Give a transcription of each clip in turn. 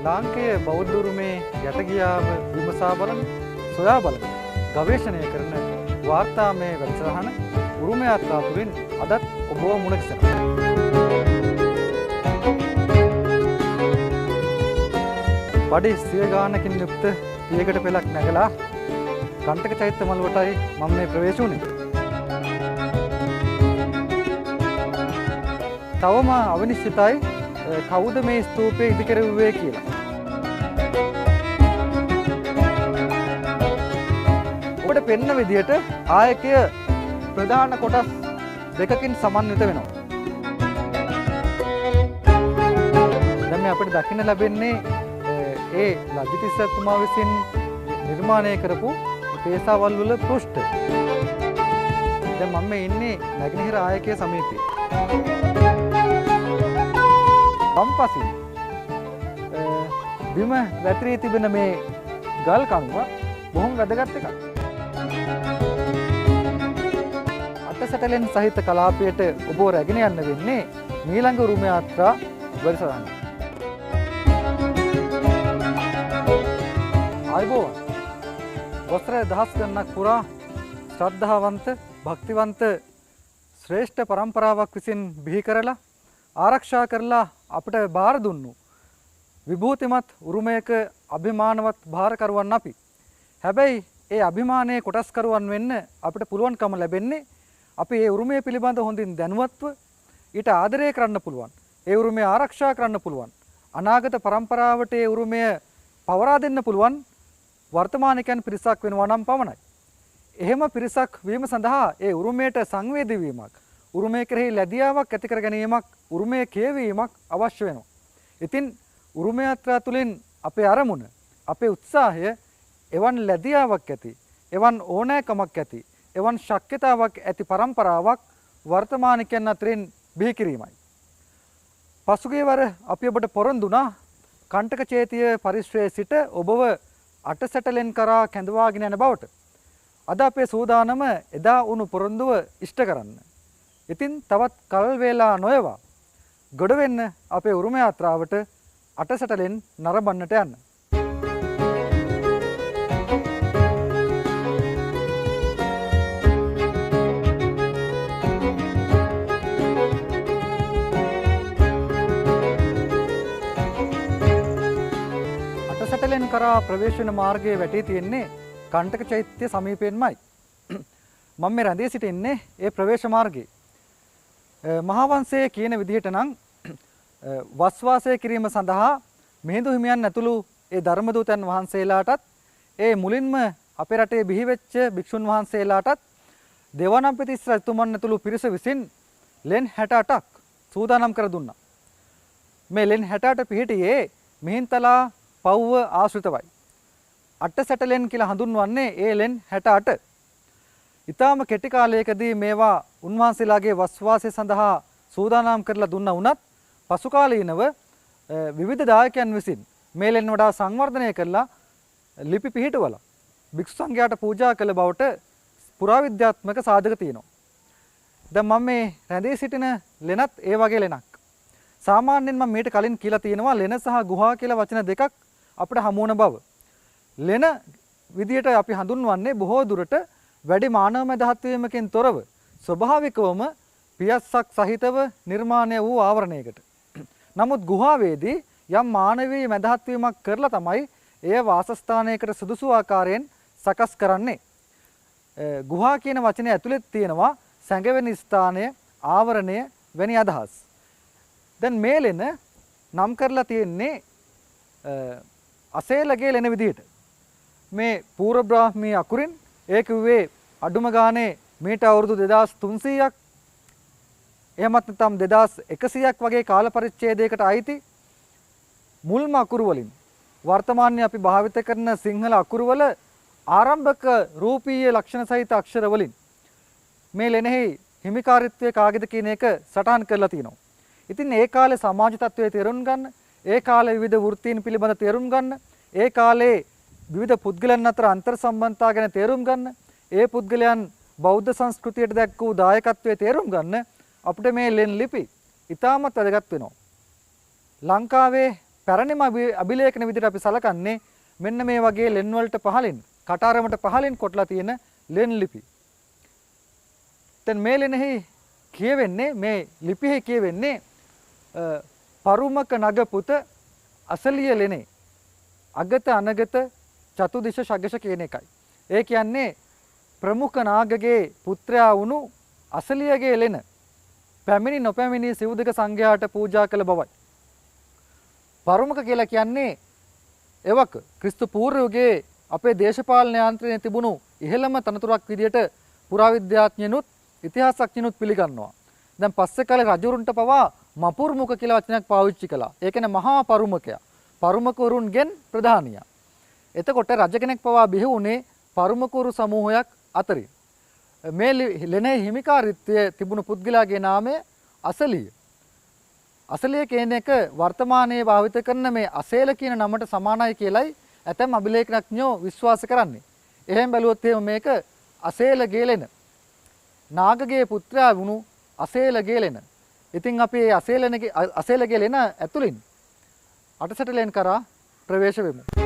ලාංකේය බෞද්ධ උරුමේ යටගියාව විමසා බලන සොයා බලන ගවේෂණය කරන වාර්තාමය වැඩසටහන උරුම යාත්‍රා තුළින් අදත් ඔබව මුණ ගැසෙනවා. බඩේ සිය ගානකින් යුක්ත පියකට පෙළක් නැගලා කන්ටක චෛත්‍ය මළුවටයි මම මේ ප්‍රවේශ වුණේ. තවම අවිනිශ්චිතයි කවුද මේ ස්තූපය ඉදිකරුවේ කියලා. ඔබට පෙන්න විදිහට ආයකය ප්‍රධාන කොටස් දෙකකින් සමන්විත වෙනවා. දැන් මේ අපිට දකින්න ලැබෙන්නේ ඒ ලජිතිස්ස තුමා විසින් නිර්මාණය කරපු පේසාවල් වල පෘෂ්ඨ. දැන් මම මේ ඉන්නේ නැගෙනහිර ආයකය සමීපයේ. වම්පසින් බිම වැතිරී තිබෙන මේ ගල් කණුව බොහොම වැදගත් එකක්. අටසැටලෙන් සහිත කලාපයට ඔබ රැගෙන යන්න වෙන්නේ මීළඟ උරුම යාත්‍රා වැඩසටහන. ආයුබෝවන්. වසර දහස් ගණනක් පුරා ශ්‍රද්ධාවන්ත භක්තිවන්ත ශ්‍රේෂ්ඨ පරම්පරාවක් විසින් බිහි කරලා ආරක්ෂා කරලා අපිට බාර දුන්නු විභූතිමත් උරුමයක අභිමානවත් භාරකරුවන් අපි. හැබැයි ඒ අභිමානයේ කොටස්කරුවන් වෙන්න අපිට පුළුවන්කම ලැබෙන්නේ අපි ඒ උරුමය පිළිබඳ හොඳින් දැනුවත්ව ඊට ආදරය කරන්න පුළුවන්. ඒ උරුමය ආරක්ෂා කරන්න පුළුවන්. අනාගත පරම්පරාවට ඒ උරුමය පවරා දෙන්න පුළුවන් වර්තමානිකයන් පිරිසක් වෙනවා නම් පමණයි. එහෙම පිරිසක් වීම සඳහා ඒ උරුමයට සංවේදී වීමක්, උරුමය කෙරෙහි ලැබියාවක් ඇති කර ගැනීමක්, උරුමය කියවීමක් අවශ්‍ය වෙනවා. ඉතින් උරුම යාත්‍රා තුළින් අපේ අරමුණ, අපේ උත්සාහය එවන් ලැබියාවක් ඇති, එවන් ඕනෑකමක් ඇති, එවන් ශක්්‍යතාවක් ඇති පරම්පරාවක් වර්තමානිකයන් අතරින් බිහි කිරීමයි. පසුගිය වර අපි ඔබට පොරොන්දුනා කණ්ඨක චේතිය පරිශ්‍රයේ සිට ඔබව අටසැටලෙන් කරා කැඳවාගෙන යන බවට. අද අපේ සූදානම එදා වුණු පොරොන්දුව ඉෂ්ට කරන්න. ඉතින් තවත් කල් වේලා නොයවා ගොඩ වෙන්න අපේ උරුම යාත්‍රාවට අටසැටලෙන් නරඹන්නට යන්න. අටසැටලෙන් කරා ප්‍රවේශන මාර්ගයේ වැටී තියෙන්නේ කණ්ඨක චෛත්‍ය සමීපයෙන්මයි. මම මේ රැඳී සිටින්නේ ඒ ප්‍රවේශ මාර්ගයේ. මහාවංශයේ කියන විදිහට නම් වස්වාසය කිරීම සඳහා මිහිඳු හිමියන් ඇතුළු ඒ ධර්මදූතයන් වහන්සේලාටත් ඒ මුලින්ම අපේ රටේ බිහි වෙච්ච භික්ෂුන් වහන්සේලාටත් දේවානම්පියතිස්ස රජතුමන් ඇතුළු පිරිස විසින් ලෙන් 68ක් සූදානම් කර දුන්නා. මේ ලෙන් 68 පිහිටියේ මිහින්තලා පව්ව ආශ්‍රිතවයි. අටසැටලෙන් කියලා හඳුන්වන්නේ ඒ ලෙන් 68. ඊටාම කෙටි කාලයකදී මේවා උන්වහන්සේලාගේ වස්වාසය සඳහා සූදානම් කරලා දුන්නා වුණත් පසු කාලීනව විවිධ දායකයන් විසින් මේ ලෙන් වඩා සංවර්ධනය කරලා ලිපි පිහිටවලා භික්ෂු සංඝයාට පූජා කළ බවට පුරාවිද්‍යාත්මක සාධක තියෙනවා. දැන් මම මේ රැඳී සිටින ලෙනත් ඒ වගේ ලෙනක්. සාමාන්‍යයෙන් මම මීට කලින් කියලා තියෙනවා ලෙන සහ ගුහා කියලා වචන දෙකක් අපිට හමු වන බව. ලෙන විදියට අපි හඳුන්වන්නේ බොහෝ දුරට වැඩි මානව මැදහත් වීමකින් තොරව ස්වභාවිකවම පියස්සක් සහිතව නිර්මාණය වූ ආවරණයකට. නමුත් ගුහාවේදී යම් මානවීය මැදහත් වීමක් කරලා තමයි එය වාසස්ථානයකට සුදුසු ආකාරයෙන් සකස් කරන්නේ. ගුහා කියන වචනේ ඇතුළේ තියෙනවා සැඟවෙන ස්ථානය, ආවරණය වැනි අදහස්. දැන් මේ ලෙන නම් කරලා තියෙන්නේ අසේලගේ ලෙන විදියට. මේ පූර්ව බ්‍රාහ්මී අකුරින් ඒ කිව්වේ අඩුම ගානේ මීට අවුරුදු 2300ක් එහෙමත් නැත්නම් 2100ක් වගේ කාල පරිච්ඡේදයකට අයිති මුල්ම අකුරු වලින් වර්තමානයේ අපි භාවිත කරන සිංහල අකුරු වල ආරම්භක රූපීය ලක්ෂණ සහිත අක්ෂර වලින් මේ ලෙනෙහි හිමිකාරීත්වය කාගේද කියන එක සටහන් කරලා තිනවා. ඉතින් ඒ කාලේ සමාජ තත්ත්වයේ තේරුම් ගන්න, ඒ කාලේ විවිධ වෘත්තීන් පිළිබඳ තේරුම් ගන්න, ඒ කාලේ විවිධ පුද්ගලයන් අතර අන්තර් සම්බන්ධතා ගැන තේරුම් ගන්න, ඒ පුද්ගලයන් බෞද්ධ සංස්කෘතියට දැක් වූ දායකත්වයේ තේරුම් ගන්න අපිට මේ ලෙන් ලිපි ඉතාමත් වැදගත් වෙනවා. ලංකාවේ පැරණිම අභිලේඛන විදිහට අපි සලකන්නේ මෙන්න මේ වගේ ලෙන් වලට පහලින් කටාරමට පහලින් කොටලා තියෙන ලෙන් ලිපි. දැන් මේ ලෙනෙහි කියවෙන්නේ මේ ලිපිෙහි කියවෙන්නේ පරුමක නගපුත අසලිය ලෙනේ අගත අනගත චතුදිශ ශග්ගශ කියන එකයි. ඒ කියන්නේ ප්‍රමුඛ නාගගේ පුත්‍රයා වුණු අසලියගේ ලෙන පැමිණි නොපැමිණි සිවුදක සංඝයාට පූජා කළ බවයි. පරුමක කියලා කියන්නේ එවක ක්‍රිස්තු පූර්ව යුගයේ අපේ දේශපාලන යාන්ත්‍රණයේ තිබුණු ඉහළම තනතුරක් විදියට පුරාවිද්‍යාඥයනුත් ඉතිහාසඥයනුත් පිළිගන්නවා. දැන් පස්සේ කාලේ රජුරුන්ට පවා මපුර්මුක කියලා වචනයක් පාවිච්චි කළා. ඒ කියන්නේ මහා පරුමකයා. පරුමකවරුන්ගෙන් ප්‍රධානියා. එතකොට රජ කෙනෙක් පවා බිහි වුණේ පරුමකවරු සමූහයක් අතරින්. මේ ලෙනේ හිමිකාරීත්වයේ තිබුණු පුද්ගලයාගේ නාමය අසලිය. අසලිය කියන එක වර්තමානයේ භාවිත කරන මේ අසේල කියන නමට සමානයි කියලයි ඇතැම් අභිලේඛනඥයෝ විශ්වාස කරන්නේ. එහෙම බැලුවොත් එහෙම මේක අසේලගේ ලෙන. නාගගේ පුත්‍රයා වුණු අසේලගේ ලෙන. ඉතින් අපි මේ අසේලගේ ලෙන ඇතුළින් අටසැටලෙන් කරා ප්‍රවේශ වෙමු.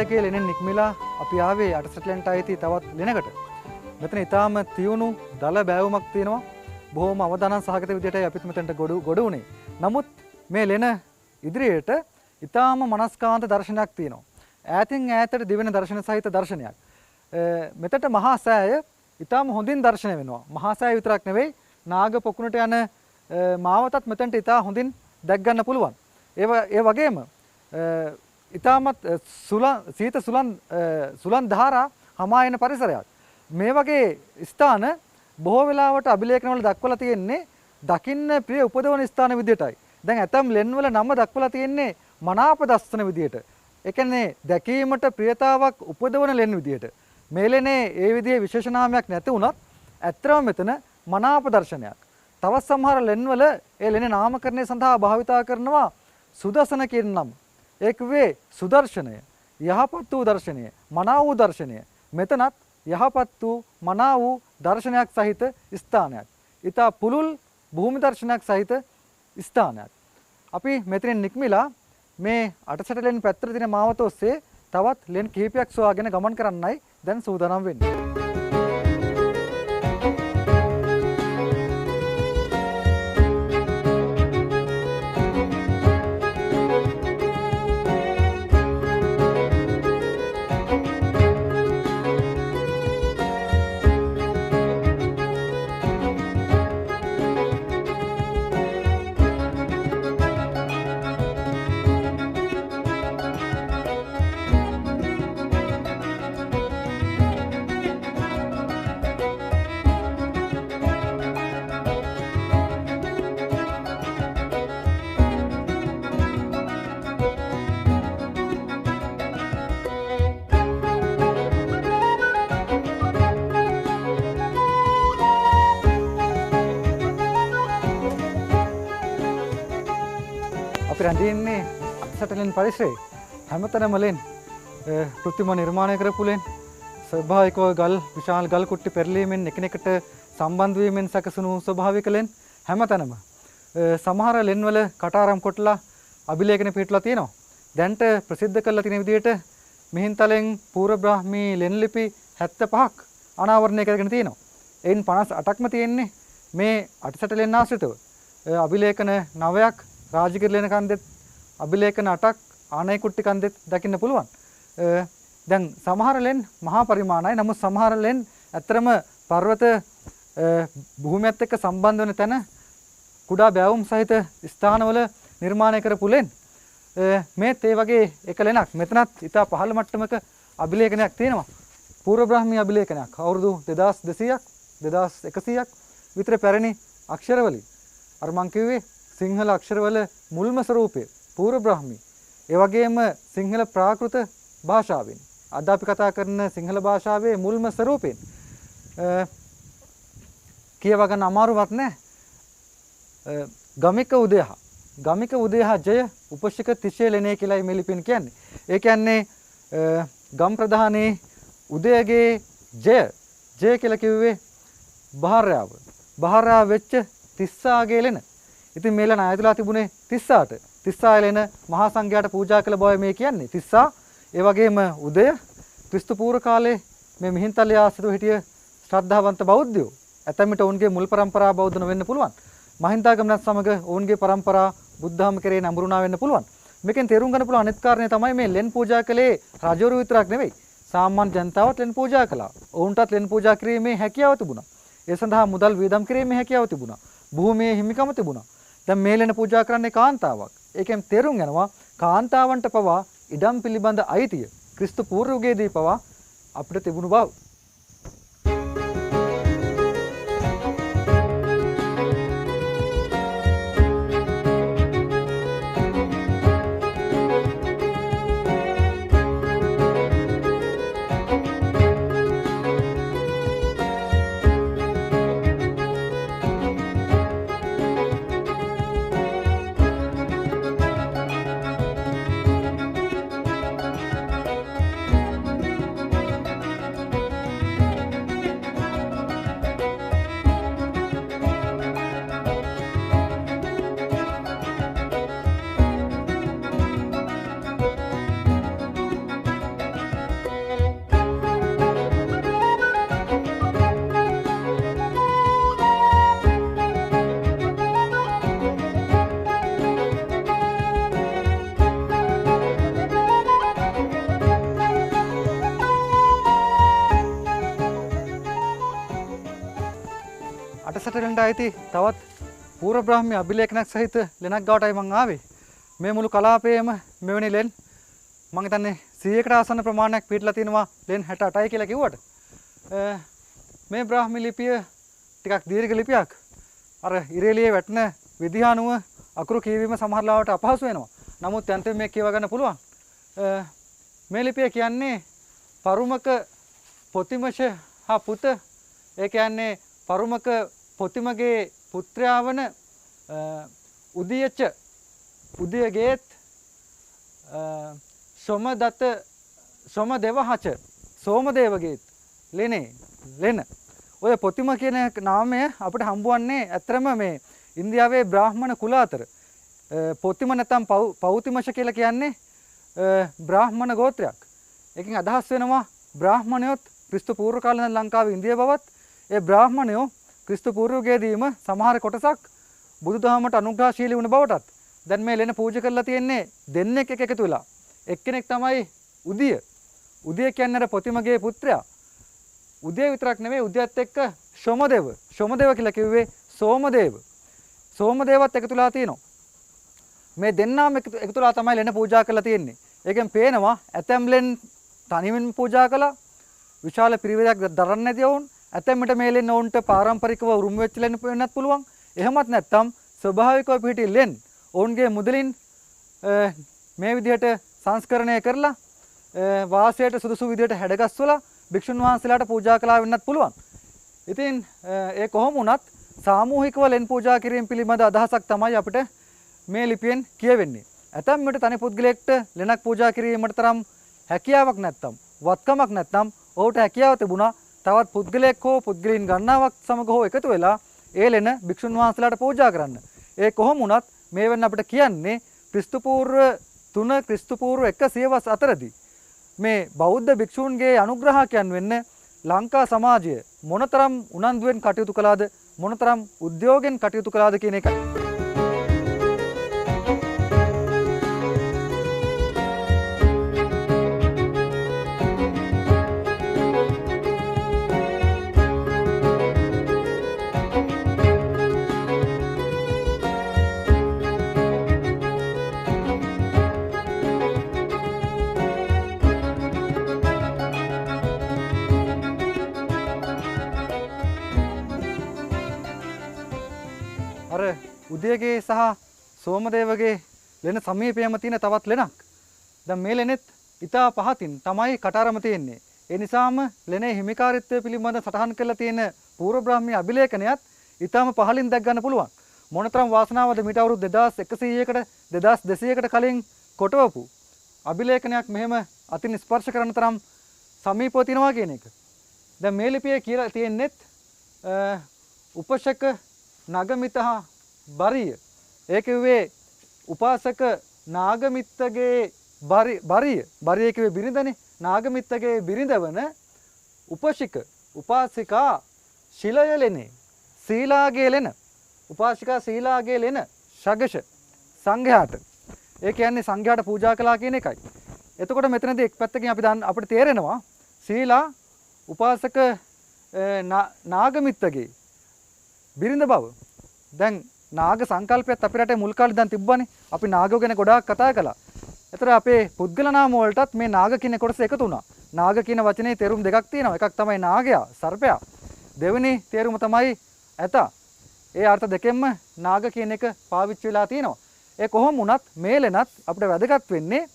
අසලගේ ලෙනෙන් නික්මිලා අපි ආවේ අටසැටලෙන්ට අයිති තවත් ලෙනකට. මෙතන ඊටාම තියුණු දල බෑවුමක් තියෙනවා. බොහොම අවදානම් සහගත විදියටයි අපිත් මෙතනට ගොඩ උනේ. නමුත් මේ ලෙන ඉදිරියට ඊටාම මනස්කාන්ත දර්ශනයක් තියෙනවා. ඈතින් ඈතට දිවෙන දර්ශන සහිත දර්ශනයක්. මෙතට මහා සෑය ඊටාම හොඳින් දර්ශනය වෙනවා. මහා සෑය විතරක් නෙවෙයි නාග පොකුණට යන මාවතත් මෙතනට ඊටා හොඳින් දැක් ගන්න පුළුවන්. ඒ වගේම ඉතාමත් සීත සුලන් ධාරා හමා එන පරිසරයක්. මේ වගේ ස්ථාන බොහෝ වෙලාවට අභිලේඛනවල දක්වලා තියෙන්නේ දකින්න ප්‍රිය උපදවන ස්ථාන විදියටයි. දැන් ඇතම් ලෙන්වල නම දක්වලා තියෙන්නේ මනාප දස්සන විදියට. ඒ කියන්නේ දැකීමට ප්‍රියතාවක් උපදවන ලෙන් විදියට. මේ ලෙනේ ඒ විදිහේ විශේෂ නාමයක් නැති වුණත් ඇත්තම මෙතන මනාප දර්ශනයක්. තවත් සමහර ලෙන්වල ඒ ලෙනේ නාමකරණය සඳහා භාවිතා කරනවා සුදසන කියන නම. ඒකවේ සුදර්ශනය, යහපත් වූ දර්ශනය, මනා වූ දර්ශනය. මෙතනත් යහපත් වූ මනා වූ දර්ශනයක් සහිත ස්ථානයක්. ඊට පුළුල් භූමි දර්ශනයක් සහිත ස්ථානයක්. අපි මෙතනින් නික්මිලා මේ අටසැටලෙන් පැත්තට තියෙන මාවත ඔස්සේ තවත් ලෙන් කිහිපයක් සොයාගෙන ගමන් කරන්නයි දැන් සූදානම් වෙන්නේ. අපි රැඳෙන්නේ අටසැටලෙන් පරිසරයේ හැමතැනම ලෙන් කෘත්‍රිම නිර්මාණය කරපු ලෙන් ස්වභාවිකව ගල් විශාල ගල් කුට්ටි පෙරලීමෙන් එකිනෙකට සම්බන්ධ වීමෙන් සැකසුණු ස්වභාවික ලෙන් හැමතැනම සමහර ලෙන් වල කටාරම් කොටලා අභිලේඛන පිටලා තියෙනවා. දැන්ට ප්‍රසිද්ධ කරලා තියෙන විදිහට මිහින්තලෙන් පූර්ව බ්‍රාහ්මී ලෙන් ලිපි 75ක් අනාවරණය කරගෙන තියෙනවා. එයින් 58ක්ම තියෙන්නේ මේ අටසැටලෙන් ආශ්‍රිතව. අභිලේඛන 9ක් රාජගිරි ලෙන කන්දෙත් අභිලේඛන 8ක් ආනයි කුට්ටි කන්දෙත් දකින්න පුළුවන්. දැන් සමහර ලෙන් මහා පරිමාණයි. නමුත් සමහර ලෙන් ඇත්තරම පර්වත භූමියත් එක්ක සම්බන්ධ වෙන තැන කුඩා බැවුම් සහිත ස්ථානවල නිර්මාණය කරපු ලෙන් මේත් ඒ වගේ එක ලෙනක්. මෙතනත් ඉතා පහළ මට්ටමක අභිලේඛනයක් තියෙනවා. පූර්ව බ්‍රාහ්මී අභිලේඛනයක්. අවුරුදු 2200ක් 2100ක් විතර පැරණි අක්ෂරවලින්. අර මං කිව්වේ සිංහල අක්ෂරවල මුල්ම ස්වරූපය පූර්ව බ්‍රාහ්මී. ඒ වගේම සිංහල ප්‍රාකෘත භාෂාවෙන්. අද අපි කතා කරන සිංහල භාෂාවේ මුල්ම ස්වරූපයෙන්. කියවා ගන්න අමාරුවත් නැහැ. ගමික උදයහ. ගමික උදයහ ජය උපශික තිශේ ලෙනේ කියලායි මේ ලිපියෙන් කියන්නේ. ඒ කියන්නේ ගම් ප්‍රධානයේ උදයගේ ජය කියලා කිව්වේ බහාරාව. බහාරාව වෙච්ච තිස්සාගේ ලෙන. ඉතින් මේ ලෙන ආයතලා තිබුණේ තිස්සාට. තිස්සා ලෙන මහා සංඝයාට පූජා කළ බව මේ කියන්නේ. තිස්සා ඒ වගේම උදය ක්‍රිස්තු පූර්ව කාලේ මේ මිහින්තලේ ආශ්‍රිතව හිටිය ශ්‍රද්ධාවන්ත බෞද්ධයෝ. ඇතැම් විට ඔවුන්ගේ මුල් පරම්පරාව බෞද්ධ නොවෙන්න පුළුවන්. මහින්දාගමනත් සමග ඔවුන්ගේ පරම්පරාව බුද්ධාම කෙරේ නඹුරුණා වෙන්න පුළුවන්. මේකෙන් තේරුම් ගන්න පුළුවන් අනිත් කාරණේ තමයි මේ ලෙන් පූජා කළේ රජවරු විතරක් නෙවෙයි. සාමාන්‍ය ජනතාවත් ලෙන් පූජා කළා. ඔවුන්ටත් ලෙන් පූජා කිරීමේ හැකියාව තිබුණා. ඒ සඳහා මුදල් වියදම් කිරීමේ හැකියාව තිබුණා. භූමියේ හිමිකම තිබුණා. දැන් මේ ලෙන පූජා කරන්නේ කාන්තාවක්. ඒකෙන් තේරුම් යනවා කාන්තාවන්ට පවා ඉඩම් පිළිබඳ අයිතිය ක්‍රිස්තු පූර්ව යුගයේදී පවා අපිට තිබුණු බව. අටසටලෙන්ට ඇති තවත් පූර්ව බ්‍රාහ්මී අභිලේඛනයක් සහිත ලෙනක් ගාවටයි මම ආවේ. මේ මුළු කලාපයේම මෙවැනි ලෙන් මම හිතන්නේ 100කට ආසන්න ප්‍රමාණයක් පිටලා තිනවා ලෙන් 68යි කියලා කිව්වට. මේ බ්‍රාහ්මී ලිපිය ටිකක් දීර්ඝ ලිපියක්. අර ඉරේලියේ වැටෙන විදිහ අනුව අකුරු කියවීම සමහර ලාවට අපහසු වෙනවා. නමුත් යන්තම් මේක කියව ගන්න පුළුවන්. මේ ලිපිය කියන්නේ පරුමක පොතිමෂ හා පුත. ඒ කියන්නේ පරුමක පොතිමගේ පුත්‍රයා වන උදයගේත් සොමදෙවහච සෝමදේවගේත් ලෙන ඔය පොතිම කියන නාමය අපිට හම්බුවන්නේ ඇත්තරම මේ ඉන්දියාවේ බ්‍රාහ්මණ කුල අතර. පොතිම නැත්නම් පෞතිමෂ කියලා කියන්නේ බ්‍රාහ්මණ ගෝත්‍රයක්. ඒකෙන් අදහස් වෙනවා බ්‍රාහ්මණයොත් ක්‍රිස්තු පූර්ව කාලේ ඉඳන් ලංකාවේ ඉන්දිය බවත් ඒ බ්‍රාහ්මණයෝ ක්‍රිස්තු පූර්වයේදීම සමහර කොටසක් බුදුදහමට අනුග්‍රහශීලී වුණ බවටත් දැන් මේ ලෙන පූජා කරලා තියෙන්නේ දෙන්නෙක් එකතු වෙලා. එක්කෙනෙක් තමයි උදිය. උදිය කියන්නේ අර පොතිමගේ පුත්‍රයා. උදේ විතරක් නෙවෙයි උදයත් එක්ක සෝමදේව. සෝමදේව කියලා කිව්වේ සෝමදේව. සෝමදේවත් එකතුලා තියෙනවා. මේ දෙන්නාම එකතුලා තමයි ලෙන පූජා කරලා තියෙන්නේ. ඒකෙන් පේනවා ඇතැම් ලෙන් තනියෙන් පූජා කළා. විශාල පිරිවැයක් දරන්නේ නැති වුන්. ඇතැම් විට මේ ලෙන් ඔවුන්ට පාරම්පරිකව උරුම වෙච්ච ලෙන් වෙන්නත් පුළුවන්. එහෙමත් නැත්නම් ස්වභාවිකව පිහිටි ලෙන් ඔවුන්ගේ මුදලින් මේ විදිහට සංස්කරණය කරලා වාසයට සුදුසු විදිහට හැඩගස්වලා භික්ෂුන් වහන්සේලාට පූජා කළා වෙන්නත් පුළුවන්. ඉතින් ඒ කොහොම වුණත් සාමූහිකව ලෙන් පූජා කිරීම පිළිබඳ අදහසක් තමයි අපිට මේ ලිපියෙන් කියවෙන්නේ. ඇතැම් විට තනි පුද්ගලයෙක්ට ලෙනක් පූජා කිරීමට තරම් හැකියාවක් නැත්නම් වත්කමක් නැත්නම් ඔහුට හැකියාව තිබුණා තවත් පුද්ගලයෙක් හෝ පුද්ගලයන් ගණනාවක් සමග හෝ එකතු වෙලා ඒ ලෙන භික්ෂුන් වහන්සේලාට පූජා කරන්න. ඒ කොහොම වුණත් මේ වෙන්න අපිට කියන්නේ ක්‍රිස්තු පූර්ව 3 ක්‍රිස්තු පූර්ව 100 වස් අතරදී මේ බෞද්ධ භික්ෂූන්ගේ අනුග්‍රහකයන් වෙන්න ලංකා සමාජය මොනතරම් උනන්දුවෙන් කටයුතු කළාද මොනතරම් උද්‍යෝගයෙන් කටයුතු කළාද කියන එකයි. අර උදයගේ සහ සෝමදේවගේ ලෙන සමීපයම තියෙන තවත් ලෙනක්. දැන් මේ ලෙනෙත් ඉතා පහතින් තමයි කටාරම තියෙන්නේ. ඒ නිසාම ලෙනේ හිමිකාරීත්වය පිළිබඳ සටහන් කරලා තියෙන පූර්ව බ්‍රාහ්මී අභිලේඛනයත් ඉතාම පහලින් දැක් ගන්න පුළුවන්. මොනතරම් වාසනාවද මීට අවුරුදු 2100කට 2200කට කලින් කොටවපු අභිලේඛනයක් මෙහෙම අතින් ස්පර්ශ කරන තරම් සමීපව තියනවා කියන එක. දැන් මේ ලිපියේ කියලා තියෙන්නේත් උපශක නගමිතහ බරිය. ඒ කිව්වේ උපාසක නාගමිත්තගේ බරිය කිව්වේ බිරිඳනේ. නාගමිත්තගේ බිරිඳ වන උපශික උපාසිකා ශිලය ලෙනේ. සීලාගේ ලෙන. උපාසිකා සීලාගේ ලෙන ශගෂ සංඝයාට. ඒ කියන්නේ සංඝයාට පූජා කළා කියන එකයි. එතකොට මෙතනදී එක් පැත්තකින් අපිට තේරෙනවා සීලා උපාසක නාගමිත්තගේ බිරිඳ බව. දැන් නාග සංකල්පයත් අපේ රටේ මුල් කාලේ දැන් තිබ්බනේ. අපි නාගයෝ ගැන ගොඩාක් කතා කළා. ඒතර අපේ පුද්ගල නාම වලටත් මේ නාග කියන කොටස එකතු වුණා. නාග කියන වචනේ තේරුම් දෙකක් තියෙනවා. එකක් තමයි නාගයා, සර්පයා. දෙවෙනි තේරුම තමයි ඇතා. ඒ අර්ථ දෙකෙන්ම නාග කියන එක පාවිච්චි වෙලා තියෙනවා. ඒ කොහොම වුණත් මේ ලෙනත් අපිට වැදගත් වෙන්නේ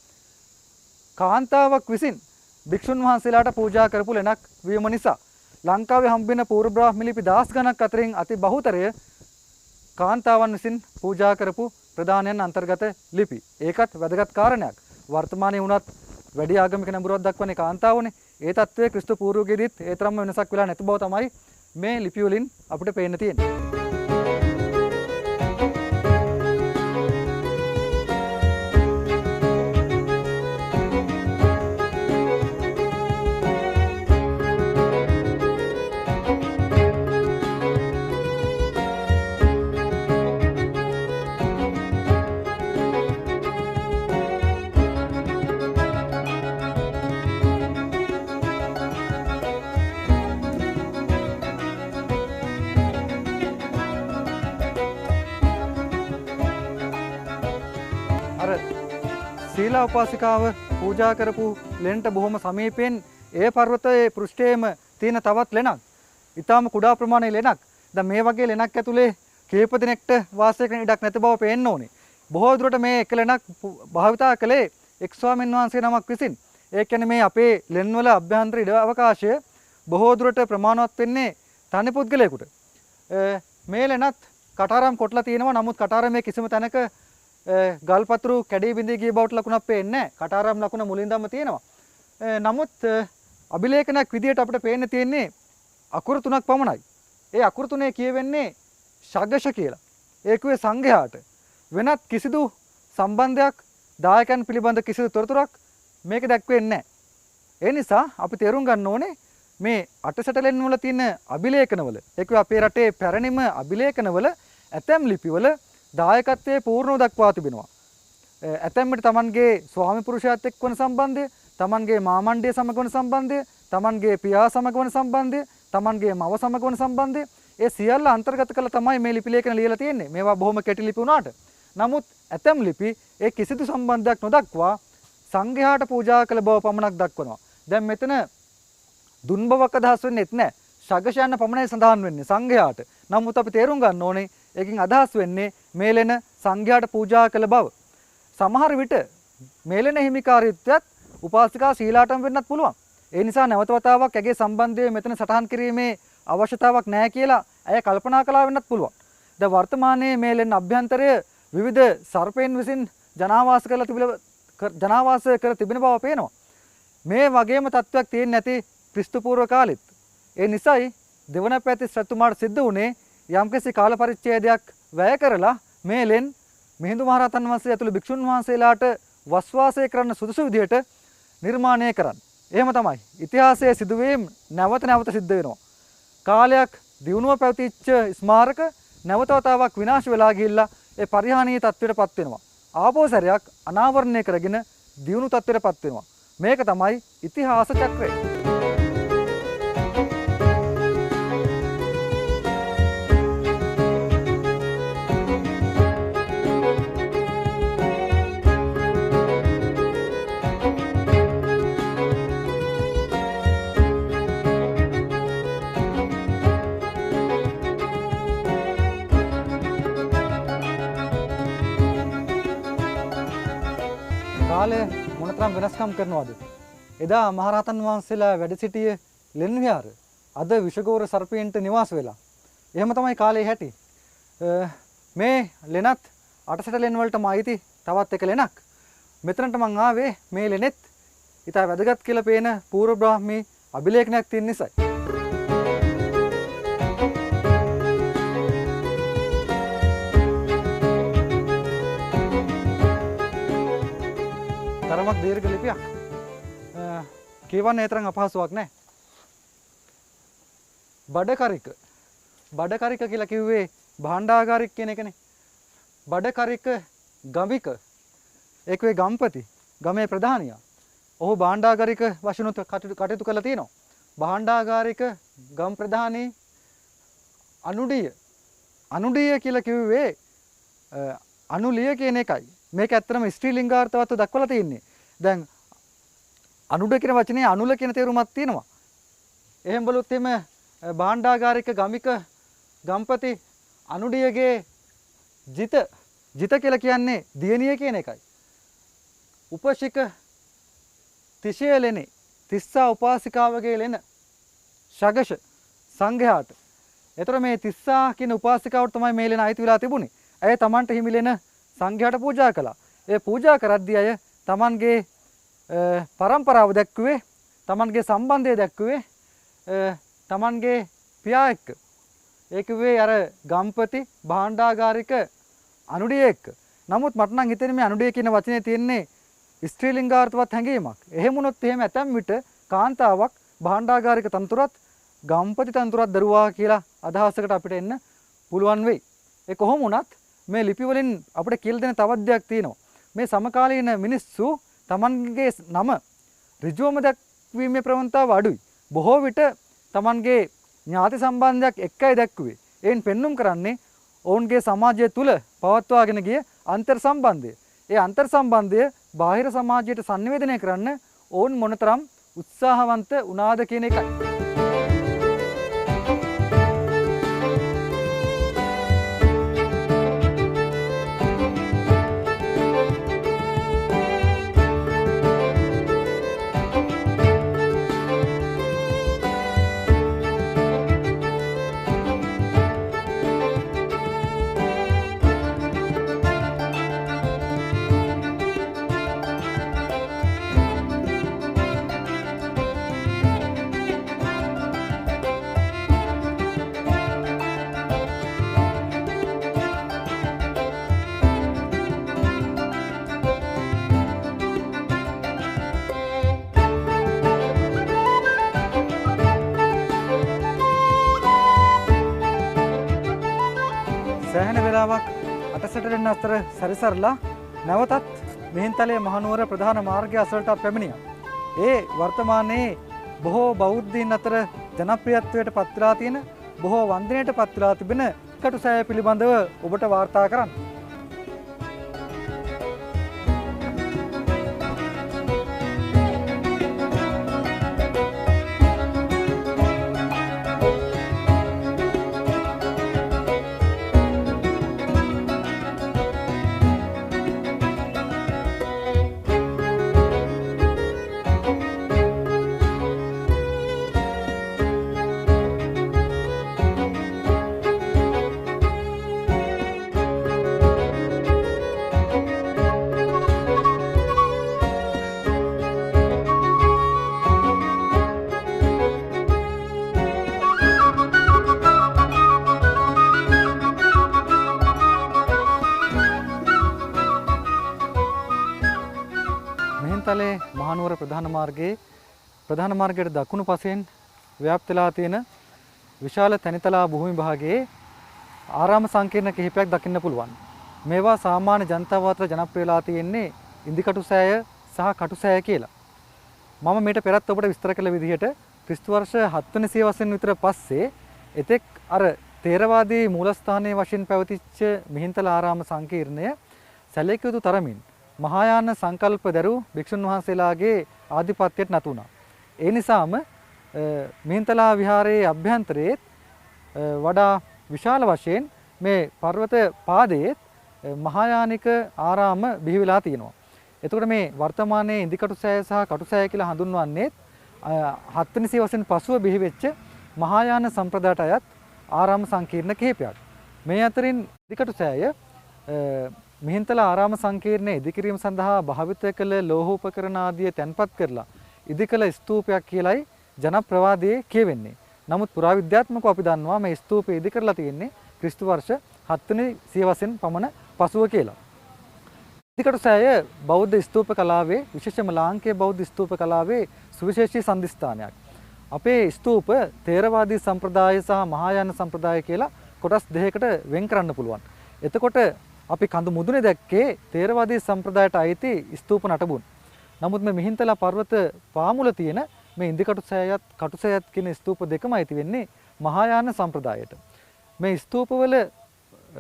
කාන්තාවක් විසින් භික්ෂුන් වහන්සේලාට පූජා කරපු ලෙනක් වීම නිසා. ලංකාවේ හම්බෙන පූර්ව බ්‍රාහ්මී ලිපි 10 ගණක් අතරින් අති බහුතරය කාන්තාවන් විසින් පූජා කරපු ප්‍රධානයන් අන්තර්ගත ලිපි. ඒකත් වැදගත් කාරණයක්. වර්තමානයේ වුණත් වැඩි ආගමික නැඹුරුවක් දක්වන්නේ කාන්තාවනේ. ඒ తත්වයේ ක්‍රිස්තු පූර්වයේදීත් ඒ තරම්ම වෙනසක් වෙලා නැති බව තමයි මේ ලිපි වලින් අපිට පේන්න තියෙන්නේ. සීලා උපාසිකාව පූජා කරපු ලෙනට බොහොම සමීපයෙන් ඒ පර්වතයේ පෘෂ්ඨයේම තියෙන තවත් ලෙනක්. ඊටාම කුඩා ප්‍රමාණයේ ලෙනක්. දැන් මේ වගේ ලෙනක් ඇතුලේ කීප දිනකට වාසය කරන ඉඩක් නැති බව පේන්න ඕනේ. බොහෝ දුරට මේ එක ලෙනක් භාවිතා කළේ එක් ස්වාමීන් වහන්සේ නමක් විසින්. ඒ කියන්නේ මේ අපේ ලෙන් වල අභ්‍යන්තර ඉඩ අවකාශය බොහෝ දුරට ප්‍රමාණවත් වෙන්නේ තනි පුද්ගලයෙකුට. මේ ලෙනත් කටාරම් කොටලා තියෙනවා. නමුත් කටාරමේ කිසිම තැනක ගල්පතුරු කැඩී බිඳී ගිය බවට ලකුණක් පේන්නේ නැහැ. කටාරම් ලකුණ මුලින්දම තියෙනවා. නමුත් අභිලේඛනයක් විදියට අපිට පේන්න තියෙන්නේ අකුරු 3ක් පමණයි. ඒ අකුරු 3 කියවෙන්නේ ශගෂ කියලා. ඒකුවේ සංඝයාට වෙනත් කිසිදු සම්බන්ධයක් දායකයන් පිළිබඳ කිසිදු තොරතුරක් මේක දැක්වෙන්නේ නැහැ. ඒ නිසා අපි තේරුම් ගන්න ඕනේ මේ අටසැටලෙන් වල තියෙන අභිලේඛනවල ඒකුවේ අපේ රටේ පැරණිම අභිලේඛනවල ඇතැම් ලිපිවල දායකත්වයේ පූර්ණව දක්වා තිබෙනවා. ඇතැම්මට තමන්ගේ ස්වාමි පුරුෂයාත් එක්ක වන සම්බන්ධය, තමන්ගේ මාමණ්ඩිය සමග වන සම්බන්ධය, තමන්ගේ පියා සමග වන සම්බන්ධය, තමන්ගේ මව සමග වන සම්බන්ධය, ඒ සියල්ල අන්තර්ගත කරලා තමයි මේ ලිපි ලේඛන ලියලා තියෙන්නේ. මේවා බොහොම කෙටි ලිපි වුණාට. නමුත් ඇතැම් ලිපි ඒ කිසිදු සම්බන්ධයක් නොදක්වා සංඝයාට පූජා කළ බව පමණක් දක්වනවා. දැන් මෙතන දුන් බවක් අදහස් වෙන්නේත් නැහැ. ශගෂයන් පමණයි සඳහන් වෙන්නේ සංඝයාට. නමුත් අපි තේරුම් ගන්න ඕනේ ඒකෙන් අදහස් වෙන්නේ මේ ලෙන සංඝයාට පූජා කළ බව. සමහර විට මේ ලෙන හිමිකාරීත්වයත් උපාසිකා සීලාටම වෙන්නත් පුළුවන්. ඒ නිසා නැවත වතාවක් ඇගේ සම්බන්ධය මෙතන සටහන් කිරීමේ අවශ්‍යතාවක් නැහැ කියලා ඇය කල්පනා කළා වෙන්නත් පුළුවන්. දැන් වර්තමානයේ මේ ලෙන අභ්‍යන්තරය විවිධ සර්පයන් විසින් ජනාවාස කර තිබෙන බව පේනවා. මේ වගේම තත්ත්වයක් තියෙන්නේ නැති ක්‍රිස්තු පූර්ව කාලෙත්. ඒ නිසායි දෙවන පැති ශ්‍රතුමාට සිද්ධ වුණේ යම්කිසි කාල පරිච්ඡේදයක් වැය කරලා මේ ලෙන් මිහිඳු මහරහතන් වහන්සේ ඇතුළු භික්ෂුන් වහන්සේලාට වස්වාසය කරන්න සුදුසු විදිහට නිර්මාණය කරන්න. එහෙම තමයි. ඉතිහාසයේ සිදුවීම් නැවත නැවත සිද්ධ වෙනවා. කාලයක් දියුණුව පැවතිච්ච ස්මාරක නැවත වතාවක් විනාශ වෙලා ගිහිල්ලා ඒ පරිහානීය තත්ත්වයටපත් වෙනවා. ආපහු සැරයක් අනාවරණය කරගෙන දියුණු තත්ත්වයටපත් වෙනවා. මේක තමයි ඉතිහාස චක්‍රය. කාලය මොනතරම් වෙනස්කම් කරනවද? එදා මහරහතන් වහන්සේලා වැඩ සිටියේ ලෙන් විහාර. අද විෂගෝර සර්පයන්ට නිවාස වෙලා. එහෙම තමයි කාලේ හැටි. මේ ලෙනත් අටසට ලෙන් වලටම අයිති තවත් එක ලෙනක්. මෙතනට මං ආවේ මේ ලෙනෙත් ඉතා වැදගත් කියලා පේන පූර්ව බ්‍රාහ්මී අභිලේඛනයක් තියෙන නිසායි. තරමක් දීර්ඝ ලිපියක්. කියවන්න ඒ තරම් අපහසුයක් නැහැ. බඩකරික කියලා කිව්වේ භාණ්ඩාගාරික කියන එකනේ. බඩකරික ගමික ඒකේ ගම්පති ගමේ ප්‍රධානියා. ඔහු භාණ්ඩාගාරික වශයෙන් කටයුතු කරලා තියෙනවා. භාණ්ඩාගාරික ගම් ප්‍රධානී අනුඩිය කියලා කිව්වේ අනුලිය කියන එකයි. මේක ඇත්තටම ස්ත්‍රී ලිංගාර්ථවත් දක්වලා තියෙන්නේ. දැන් අනුඩ කියන වචනේ අනුල කියන තේරුමක් තියෙනවා. එහෙම බලුත් එimhe භාණ්ඩාගාරික ගමික ගම්පති අනුඩියගේ ජිත කියලා කියන්නේ දියණිය කියන එකයි. උපශික තිශයලෙනි තිස්සා උපාසිකාවගේ ලෙන ශගෂ සංඝයාට. ඒතර මේ තිස්සා කියන උපාසිකාවට තමයි මේ ලෙන අයිති වෙලා තිබුණේ. ඇය Tamanට හිමි ලෙන සංඝයාට පූජා කළා. ඒ පූජා කරද්දී අය Tamanගේ පරම්පරාව දැක්කුවේ, Tamanගේ සම්බන්ධය දැක්කුවේ Tamanගේ පියා එක්ක. ඒ කිව්වේ අර ගම්පති භාණ්ඩාගාරික අනුඩිය එක්ක. නමුත් මට නම් හිතෙන්නේ මේ අනුඩිය කියන වචනේ තියෙන්නේ ස්ත්‍රී ලිංගාර්ථවත් හැඟීමක්. එහෙම වුණොත් එහෙම ඇතැම් විට කාන්තාවක් භාණ්ඩාගාරික තනතුරත් ගම්පති තනතුරත් දරුවා කියලා අදහසකට අපිට එන්න පුළුවන් වෙයි. ඒ කොහොම වුණත් මේ ලිපි වලින් අපිට කියලා දෙන තවත් දෙයක් තියෙනවා. මේ සමකාලීන මිනිස්සු Tamanගේ නම ඍජුවම දැක්වීමේ ප්‍රවණතාව අඩුයි. බොහෝ විට Tamanගේ ඥාති සම්බන්ධයක් එක්කයි දැක්කුවේ. එයින් පෙන්눔 කරන්නේ ඔවුන්ගේ සමාජය තුල පවත්වාගෙන ගිය අන්තර් සම්බන්ධය. ඒ අන්තර් සම්බන්ධය බාහිර සමාජයට sannivedanaya කරන්න ඔවුන් මොනතරම් උත්සාහවන්ත වුණාද කියන එකයි. සෑහෙන වෙලාවක් අටසටලෙන් අතර සැරිසරලා නැවතත් මිහින්තලේ මහනුවර ප්‍රධාන මාර්ගය අසලට පැමිණියා. ඒ වර්තමානයේ බොහෝ බෞද්ධයින් අතර ජනප්‍රියත්වයට පත් වෙලා තියෙන, බොහෝ වන්දනයට පත් වෙලා තිබෙන කටුසෑය පිළිබඳව ඔබට වාර්තා කරන්න. මිහින්තලේ මහනුවර ප්‍රධාන මාර්ගයට දකුණු පසෙන් ව්‍යාප්තලා තියෙන විශාල තනිතලා භූමි භාගයේ ආරාම සංකීර්ණ කිහිපයක් දකින්න පුළුවන්. මේවා සාමාන්‍ය ජනතාව අතර ජනප්‍රියලා තියෙන්නේ ඉන්දිකටුසෑය සහ කටුසෑය කියලා. මම මේට පෙරත් ඔබට විස්තර කළ විදිහට ක්‍රිස්තු වර්ෂ 7 වෙනි සියවසෙන් විතර පස්සේ එතෙක් අර තේරවාදී මූලස්ථානයේ වශයෙන් පැවතිච්ච මිහින්තල ආරාම සංකීර්ණය සැලකිය යුතු තරමින් මහායාන සංකල්ප දරු භික්ෂුන් වහන්සේලාගේ ආධිපත්‍යයට නතු වුණා. ඒ නිසාම මිහින්තලා විහාරයේ අභ්‍යන්තරයේ වඩා විශාල වශයෙන් මේ පර්වත පාදයේ මහායානික ආරාම බිහි වෙලා තියෙනවා. එතකොට මේ වර්තමානයේ ඉදිකටු සෑය සහ කටු සෑය කියලා හඳුන්වන්නේ හත්වෙනි සියවසෙන් පසුව බිහි වෙච්ච මහායාන සම්ප්‍රදායට අයත් ආරාම සංකීර්ණ කිහිපයක්. මේ අතරින් ඉදිකටු සෑය මිහින්තල ආරාම සංකීර්ණයේ ඉදිකිරීම සඳහා භාවිත කළ ලෝහ උපකරණ ආදිය තැන්පත් කරලා ඉදිකල ස්තූපයක් කියලයි ජනප්‍රවාදයේ කියවෙන්නේ. නමුත් පුරාවිද්‍යාත්මකව අපි දන්නවා මේ ස්තූපය ඉදි කරලා තියෙන්නේ ක්‍රිස්තු වර්ෂ 7 වෙනි සියවසෙන් පමණ පසුව කියලා. ඉදිකටු සෑය බෞද්ධ ස්තූප කලාවේ විශේෂම ලාංකේය බෞද්ධ ස්තූප කලාවේ සුවිශේෂී සම්දිස්ථානයක්. අපේ ස්තූප ථේරවාදී සම්ප්‍රදාය සහ මහායාන සම්ප්‍රදාය කියලා කොටස් දෙකකට වෙන් කරන්න පුළුවන්. එතකොට අපි කඳු මුදුනේ දැක්කේ ථේරවාදී සම්ප්‍රදායට අයිති ස්තූප නටබුන්. නමුත් මේ මිහින්තලා පර්වත පාමුල තියෙන මේ ඉන්දිකටු සෑයත් කටු සෑයත් කියන ස්තූප දෙකම අයිති වෙන්නේ මහායාන සම්ප්‍රදායට. මේ ස්තූපවල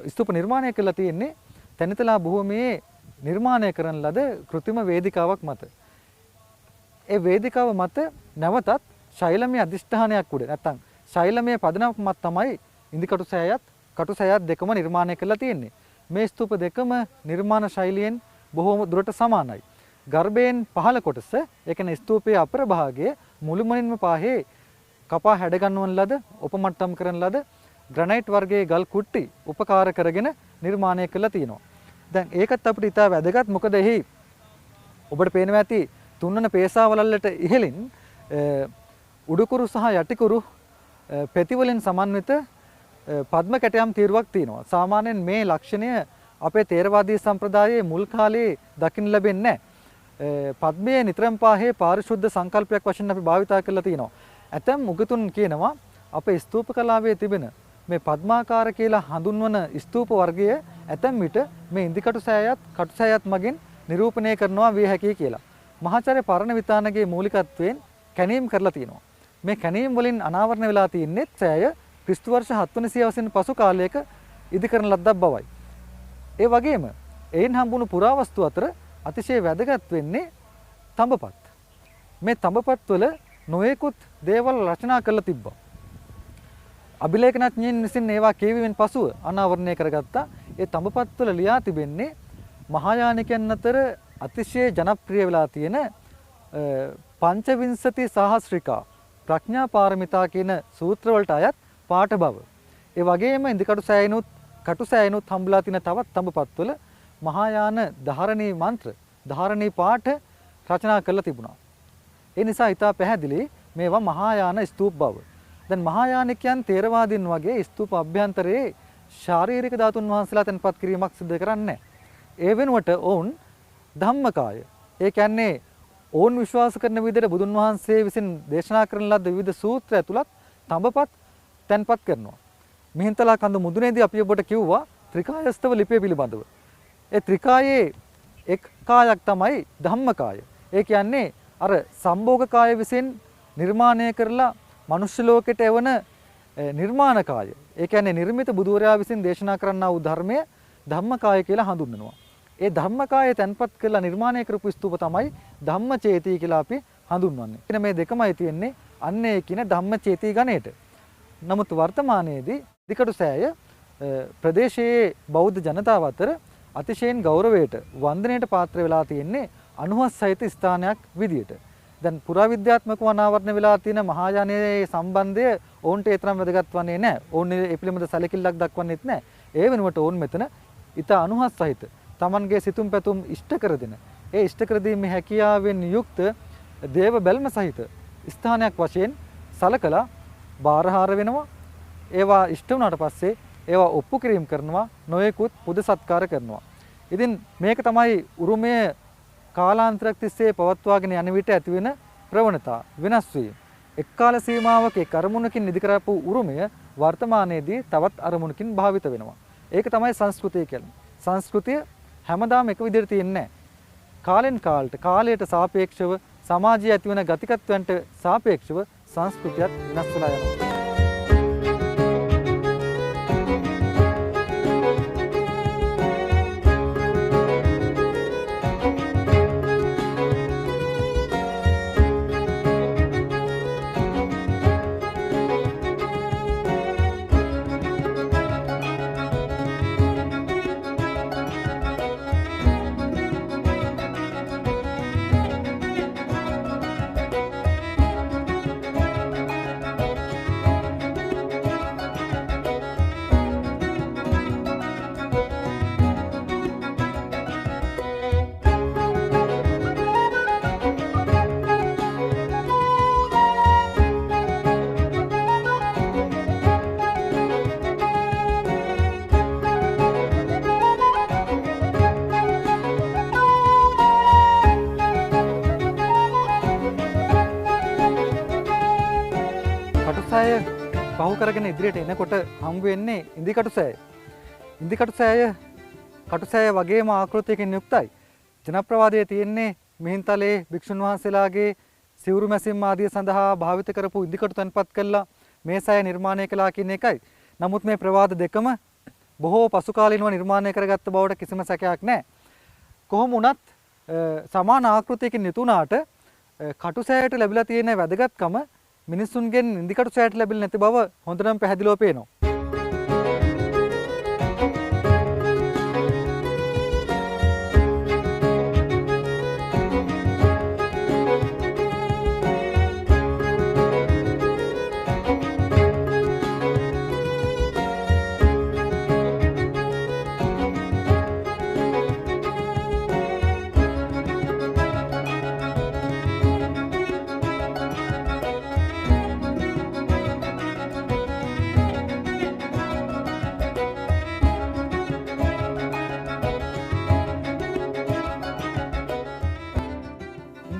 ස්තූප නිර්මාණය කරලා තියෙන්නේ තැනිතලා භූමියේ නිර්මාණය කරන ලද કૃත්‍රිම වේදිකාවක් මත. ඒ වේදිකාව මත නැවතත් ශෛලමය අධිෂ්ඨානයක් උඩ නැත්තම් ශෛලමය පදනමක් මත තමයි ඉන්දිකටු සෑයත් කටු සෑයත් දෙකම නිර්මාණය කරලා තියෙන්නේ. මේ ස්තූප දෙකම නිර්මාණ ශෛලියෙන් බොහෝම දුරට සමානයි. ගර්භයෙන් පහළ කොටස, ඒ කියන්නේ ස්තූපයේ අපර භාගයේ මුළුමනින්ම පාහේ කපා හැඩගන්වන ලද, උපමට්ටම් කරන ලද ග්‍රැනයිට් වර්ගයේ ගල් කුට්ටි උපකාර කරගෙන නිර්මාණය කරලා තියෙනවා. දැන් ඒකත් අපිට ඉතා වැදගත්. මොකද එහි ඔබට පේනවා ඇති තුන්වන පේසාවලල්ලට ඉහළින් උඩුකුරු සහ යටිකුරු පෙති වලින් සමන්විත පද්ම කැටයම් තීරුවක් තියෙනවා. සාමාන්‍යයෙන් මේ ලක්ෂණය අපේ ථේරවාදී සම්ප්‍රදායේ මුල් කාලේ දකින්න ලැබෙන්නේ නැහැ. පද්මයේ නිතරම පාහේ පාරිශුද්ධ සංකල්පයක් වශයෙන් අපි භාවිතා කරලා තියෙනවා. ඇතැම් උගතුන් කියනවා අපේ ස්තූප කලාවේ තිබෙන මේ පද්මාකාර කියලා හඳුන්වන ස්තූප වර්ගය ඇතැම් විට මේ ඉන්දිකටු සෑයත් කටු සෑයත් මගින් නිරූපණය කරනවා විය හැකියි කියලා. මහාචාර්ය පරණ විතානගේ මූලිකත්වයෙන් කැණීම් කරලා තියෙනවා. මේ කැණීම් වලින් අනාවරණ වෙලා තියෙන්නේ සෑය ක්‍රිස්තු වර්ෂ 7 වෙනි සියවසින් පසු කාලයක ඉදි කරන ලද්දක් බවයි. ඒ වගේම එයින් හම්බුණු පුරාවස්තු අතර අතිශය වැදගත් වෙන්නේ තඹපත්. මේ තඹපත් වල නොයෙකුත් දේවල් රචනා කරලා තිබ්බා. අභිලේඛනඥයින් විසින් ඒවා කියවීමෙන් පසුව අනාවරණය කරගත්තා. ඒ තඹපත් වල ලියා තිබෙන්නේ මහායානිකයන් අතර අතිශය ජනප්‍රිය වෙලා තියෙන පංචවිංශති සහස්‍රිකා ප්‍රඥා පාරමිතා කියන සූත්‍ර වලට අයත් පාඨ බව. ඒ වගේම ඉන්දිකටු සෑයනුත් කටු සෑයනුත් හම්බුලා තියෙන තවත් තඹපත්වල මහායාන ධාරණී මන්ත්‍ර ධාරණී පාඨ රචනා කරලා තිබුණා. ඒ නිසා ඊට පැහැදිලි මේවා මහායාන ස්තූප බව. දැන් මහායානිකයන් ථේරවාදීන් වගේ ස්තූප අභ්‍යන්තරයේ ශාරීරික ධාතුන් වහන්සේලා තැන්පත් කිරීමක් සිදු කරන්නේ නැහැ. ඒ වෙනුවට ඔවුන් ධම්මකාය. ඒ කියන්නේ ඔවුන් විශ්වාස කරන විදිහට බුදුන් වහන්සේ විසින් දේශනා කරන ලද විවිධ සූත්‍ර ඇතුළත් තඹපත් තැන්පත් කරනවා. මිහින්තලා කඳු මුදුනේදී අපි ඔබට කිව්වා ත්‍රිකායස්තව ලිපිය පිළිබඳව. ඒ ත්‍රිකායේ එක් කායක් තමයි ධම්මකාය. ඒ කියන්නේ අර සම්භෝග කාය විසින් නිර්මාණය කරලා මනුෂ්‍ය ලෝකයට එවන නිර්මාණ කාය. ඒ කියන්නේ නිර්මිත බුදුරයා විසින් දේශනා කරන්නා වූ ධර්මය ධම්මකාය කියලා හඳුන්වනවා. ඒ ධම්මකාය තැන්පත් කරලා නිර්මාණය කරපු ස්තූප තමයි ධම්මචේතී කියලා අපි හඳුන්වන්නේ. එන මේ දෙකමයි තියෙන්නේ අන්නේ කියන ධම්මචේතී ගණයට. නමුත් වර්තමානයේදී ඉදිකටු සෑය ප්‍රදේශයේ බෞද්ධ ජනතාව අතර අතිශයින් ගෞරවයට වන්දනයට පාත්‍ර වෙලා තියෙන්නේ අනුහස් සහිත ස්ථානයක් විදියට. දැන් පුරාවිද්‍යාත්මකව අනාවරණ වෙලා තියෙන මහායානයේ සම්බන්ධය ඔවුන්ට ඒ තරම් වැදගත් වන්නේ නැහැ. ඔවුන් ඒ පිළිබඳ සැලකිල්ලක් දක්වන්නේත් නැහැ. ඒ වෙනුවට ඔවුන් මෙතන ඊට අනුහස් සහිත තමන්ගේ සිතුම් පැතුම් ඉෂ්ට කර දෙන ඒ ඉෂ්ට කර දීමේ හැකියාවෙන් යුක්ත දේව බැල්ම සහිත ස්ථානයක් වශයෙන් සලකලා බාරහාර වෙනවා. ඒවා ඉෂ්ට වුණාට පස්සේ ඒවා ඔප්පු කිරීම කරනවා, නොයෙකුත් පුද සත්කාර කරනවා. ඉතින් මේක තමයි උරුමය කාලාන්තරයක් තිස්සේ පවත්වාගෙන යන විට ඇතිවෙන ප්‍රවණතා වෙනස් වීම. එක් කාල සීමාවක එක් අරමුණකින් ඉදි කරපු උරුමය වර්තමානයේදී තවත් අරමුණකින් භාවිත වෙනවා. ඒක තමයි සංස්කෘතිය කියන්නේ. සංස්කෘතිය හැමදාම එක විදිහට තියෙන්නේ නැහැ. කාලෙන් කාලට කාලයට සාපේක්ෂව සමාජයේ ඇතිවන ගතිකත්වයන්ට සාපේක්ෂව සංස්කෘතියත් වෙනස් වෙලා යනවා. කටුසෑය පහු කරගෙන ඉදිරියට එනකොට හම්බ වෙන්නේ ඉන්දිකටු සෑය. ඉන්දිකටු සෑය කටුසෑය වගේම ආකෘතියකින් යුක්තයි. ජනප්‍රවාදයේ තියෙන්නේ මිහින්තලේ භික්ෂුන් වහන්සේලාගේ සිවුරු මැසීම් ආදිය සඳහා භාවිත කරපු ඉන්දිකටු තැන්පත් කළා මේ සෑය නිර්මාණය කළා කියන එකයි. නමුත් මේ ප්‍රවාද දෙකම බොහෝ පසු කාලීනව නිර්මාණය කරගත්ත බවට කිසිම සැකයක් නැහැ. කොහොම වුණත් සමාන ආකෘතියකින් යුතුනාට කටුසෑයට ලැබිලා තියෙන වැදගත්කම මිනිසුන්ගෙන් ඉන්දිකටු සෑයට ලැබිලා නැති බව හොඳටම පැහැදිලිව පේනවා.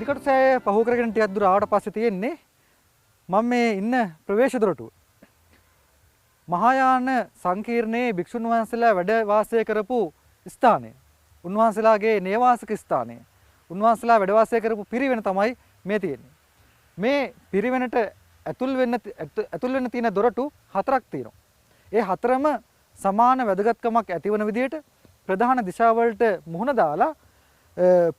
ඉන්දිකටු සෑය පහු කරගෙන ටිකක් දුර ආවට පස්සේ තියෙන්නේ මම මේ ඉන්න ප්‍රවේශ දොරටුව. මහායාන සංකීර්ණයේ භික්ෂුන් වහන්සේලා වැඩ වාසය කරපු ස්ථානය. උන්වහන්සේලාගේ නේවාසික ස්ථානය. උන්වහන්සේලා වැඩ වාසය කරපු පිරිවෙන තමයි මේ තියෙන්නේ. මේ පිරිවෙනට ඇතුල් වෙන්න තියෙන දොරටු 4ක් තියෙනවා. ඒ 4ම සමාන වැදගත්කමක් ඇතිවන විදිහට ප්‍රධාන දිශාවලට මුහුණ දාලා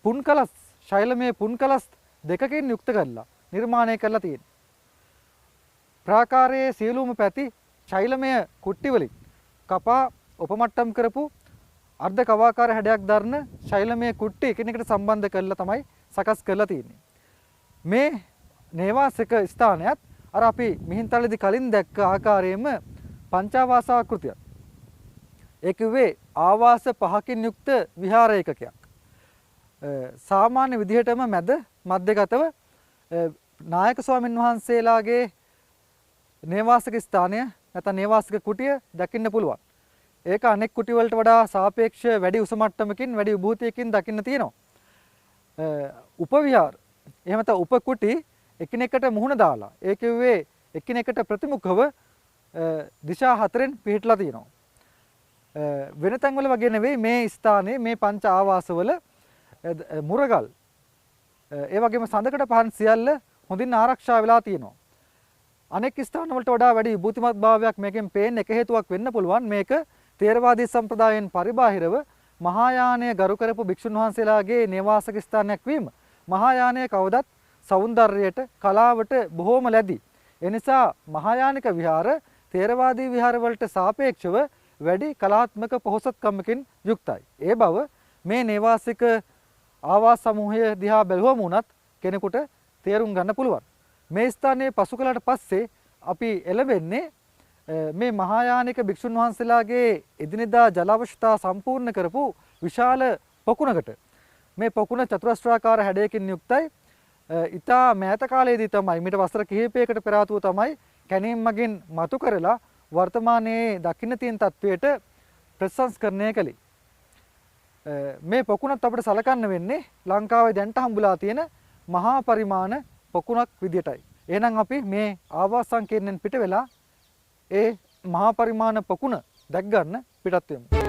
පුන්කලස් ශෛලමය පුන්කලස් දෙකකින් යුක්ත කරලා නිර්මාණය කරලා තියෙනවා. ප්‍රාකාරයේ සියලුම පැති ශෛලමය කුට්ටි වලින් කපා උපමට්ටම් කරපු අර්ධ කවාකාර හැඩයක් දරන ශෛලමය කුට්ටි එකිනෙකට සම්බන්ධ කරලා තමයි සකස් කරලා තියෙන්නේ. මේ නේවාසික ස්ථානයත් අර අපි මිහින්තලේදී කලින් දැක්ක ආකාරයෙන්ම පංචාවාස ආකෘතියක්. ඒ කිව්වේ ආවාස 5කින් යුක්ත විහාර ඒකකයක්. සාමාන්‍ය විදිහටම මැද මධ්‍යගතව නායක ස්වාමීන් වහන්සේලාගේ නේවාසික ස්ථානය නැත්නම් නේවාසික කුටිය දකින්න පුළුවන්. ඒක අනෙක් කුටි වලට වඩා සාපේක්ෂ වැඩි උස මට්ටමකින් වැඩි විභූතියකින් දකින්න තියෙනවා. උපවිහාර එහෙම නැත්නම් උප කුටි එකිනෙකට මුහුණ දාලා ඒ කිව්වේ එකිනෙකට ප්‍රතිමුඛව දිශා 4ෙන් පිහිටලා තියෙනවා. වෙන තැන්වල වගේ නෙවෙයි මේ ස්ථානයේ මේ පංච ආවාසවල මුරගල් ඒ වගේම සඳකඩ පහන් සියල්ල හොඳින් ආරක්ෂා වෙලා තියෙනවා. අනෙක් ස්ථාන වලට වඩා වැඩි විභූතිමත් භාවයක් මේකෙන් පේන්න එක හේතුවක් වෙන්න පුළුවන්. මේක තේරවාදී සම්ප්‍රදායෙන් පරිබාහිරව මහායානය ගරු කරපු භික්ෂුන් වහන්සේලාගේ නිවාසක ස්ථානයක් වීම. මහායානය කවදත් සෞන්දර්යයට කලාවට බොහෝම ලැබි. ඒ නිසා මහායානික විහාර තේරවාදී විහාර වලට සාපේක්ෂව වැඩි කලාත්මක පොහොසත්කමකින් යුක්තයි. ඒ බව මේ නිවාසික ආවාස සමූහය දිහා බැලුවම උනත් කෙනෙකුට තේරුම් ගන්න පුළුවන්. මේ ස්ථානයේ පසු කළාට පස්සේ අපි එළඹෙන්නේ මේ මහායානික භික්ෂුන් වහන්සේලාගේ එදිනෙදා ජල අවශ්‍යතා සම්පූර්ණ කරපු විශාල පොකුණකට. මේ පොකුණ චතුරස්‍රාකාර හැඩයකින් යුක්තයි. ඊටා මෑත කාලයේදී තමයි මිට වසර කිහිපයකට පෙර ආතුව තමයි කැණීම් මගින් මතු කරලා වර්තමානයේ දකින්න තියෙන තත්වයට ප්‍රසංස්කරණය කළේ. මේ පොකුණත් අපිට සලකන්න වෙන්නේ ලංකාවේ දැන්ට හම්බුලා තියෙන මහා පරිමාණ පොකුණක් විදියටයි. එහෙනම් අපි මේ ආවාස සංකීර්ණයෙන් පිට වෙලා ඒ මහා පරිමාණ පොකුණ දැක් ගන්න පිටත් වෙමු.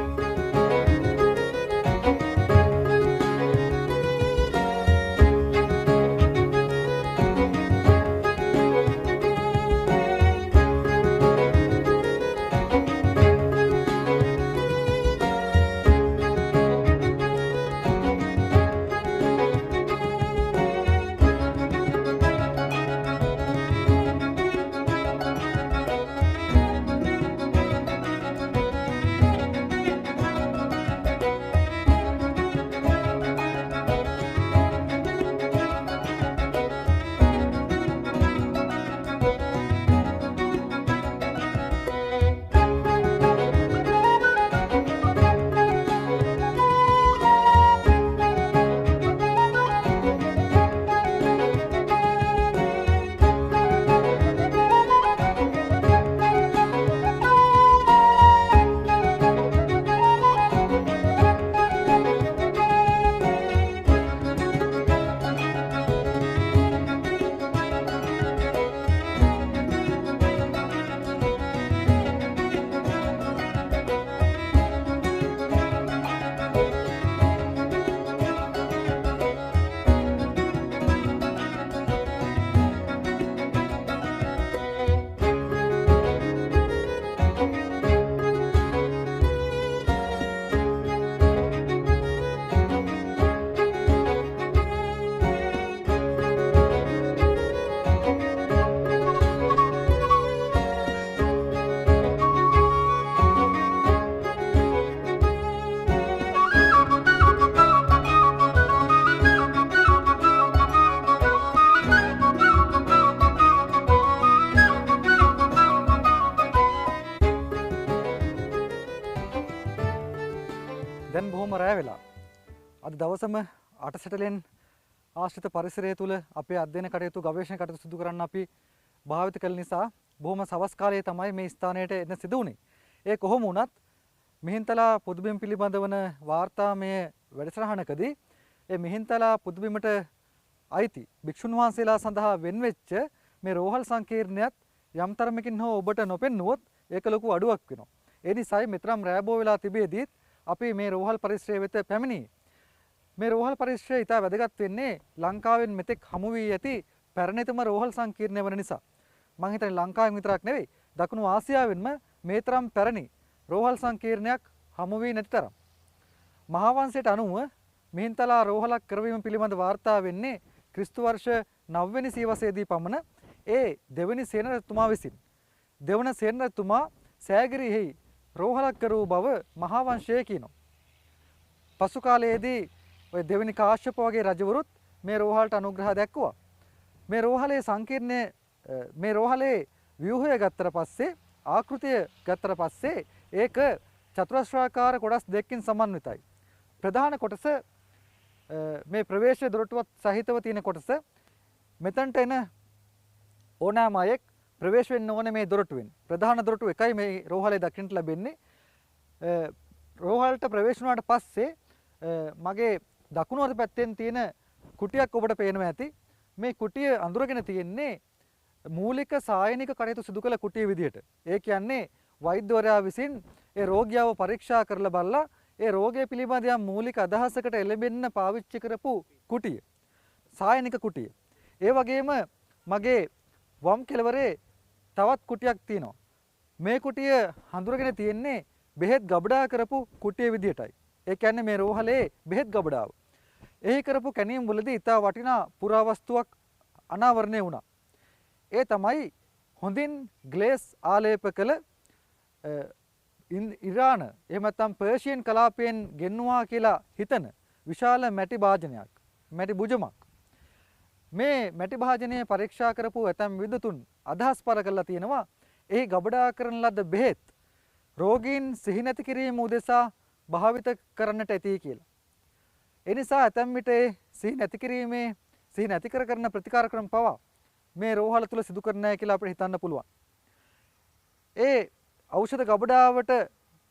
බොහොම රැ වෙලා. අද දවසම අටසැටලෙන් ආශ්‍රිත පරිසරය තුළ අපේ අධ්‍යයන කටයුතු ගවේෂණ කටයුතු සිදු කරන්න අපි භාවිත කළ නිසා බොහොම සවස් කාලයේ තමයි මේ ස්ථානයට එන්න සිදු වුණේ. ඒ කොහොම වුණත් මිහින්තලා පුදුබිම පිළිබඳවන වාර්තාමය වැඩසටහනකදී ඒ මිහින්තලා පුදුබිමට අයිති භික්ෂුන් වහන්සේලා සඳහා වෙන්වෙච්ච මේ රෝහල් සංකීර්ණයත් යම් තරමකින් හෝ ඔබට නොපෙන්නුවොත් ඒක ලොකු අඩුවක් වෙනවා. ඒ නිසායි මෙතරම් රැබෝ වෙලා තිබෙද්දිත් අපි මේ රෝහල් පරිශ්‍රය වෙත පැමිණියේ. මේ රෝහල් පරිශ්‍රය ඉතා වැදගත් වෙන්නේ ලංකාවෙන් මෙතෙක් හමු වී ඇති පැරණිතම රෝහල් සංකීර්ණය වන නිසා. මම හිතන්නේ ලංකාවෙන් විතරක් නෙවෙයි දකුණු ආසියාවෙන්ම මේ තරම් පැරණි රෝහල් සංකීර්ණයක් හමු වී නැති තරම්. මහාවංශයට අනුව මිහින්තලා රෝහලක් කරවීම පිළිබඳ වාර්තා වෙන්නේ ක්‍රිස්තු වර්ෂ 9 වෙනි සියවසේදී පමණ ඒ දෙවනි සේනාධිපතිතුමා විසින්. දෙවන සේනාධිපතිතුමා සෑගිරියෙහි රෝහලක් කරූ බව මහාවංශයේ කියනවා. පසු කාලයේදී ඔය දෙවෙනි කාශ්‍යප වගේ රජවරුත් මේ රෝහලට අනුග්‍රහ දැක්වුවා. මේ රෝහලේ සංකීර්ණය මේ රෝහලේ ව්‍යුහය ගත්තට පස්සේ ආකෘතිය ගත්තට පස්සේ ඒක චතුරස්‍රාකාර කොටස් දෙකකින් සමන්විතයි. ප්‍රධාන කොටස මේ ප්‍රවේශ දොරටුවත් සහිතව තියෙන කොටස මෙතනට එන ඕනෑම අයෙක් ප්‍රවේශ වෙන්න ඕනේ මේ දොරටුවෙන්. ප්‍රධාන දොරටුව එකයි මේ රෝහලේ දකින්නට ලැබෙන්නේ. රෝහලට ප්‍රවේශ වුණාට පස්සේ මගේ දකුණු අත පැත්තෙන් තියෙන කුටියක් ඔබට පේනවා ඇති. මේ කුටිය අඳුරගෙන තියෙන්නේ මූලික සායනික කටයුතු සිදු කළ කුටිය විදිහට. ඒ කියන්නේ වෛද්‍යවරයා විසින් ඒ රෝගියාව පරීක්ෂා කරලා බලලා ඒ රෝගය පිළිබඳ යම් මූලික අදහසකට එළඹෙන්න පාවිච්චි කරපු කුටිය. සායනික කුටිය. ඒ වගේම මගේ වම් කෙළවරේ තවත් කුටියක් තියෙනවා. මේ කුටිය හඳුරගෙන තියෙන්නේ බෙහෙත් ගබඩා කරපු කුටිය විදිහටයි. ඒ කියන්නේ මේ රෝහලේ බෙහෙත් ගබඩාව. එහි කරපු කැණීම් වලදී ඉතා වටිනා පුරාවස්තුවක් අනාවරණය වුණා. ඒ තමයි හොඳින් ග්ලේස් ආලේප කළ ඉරාන එහෙම නැත්නම් පර්ෂියන් කලාපයෙන් ගෙන්නවා කියලා හිතන විශාල මැටි භාජනයක්. මැටි බුජමක්. මේ මැටි භාජනය පරීක්ෂා කරපු ඇතැම් විද්වතුන් අදහස් පළ කරලා තියෙනවා එහි ගබඩා කරන ලද බෙහෙත් රෝගීන් සිහි නැති කිරීම උදෙසා භාවිත කරන්නට ඇති කියලා. ඒ නිසා ඇතැම් විට සිහි නැති කිරීමේ සිහි නැති කරන ප්‍රතිකාර ක්‍රම පවා මේ රෝහල තුල සිදු කරන්නයි කියලා අපිට හිතන්න පුළුවන්. ඒ ඖෂධ ගබඩාවට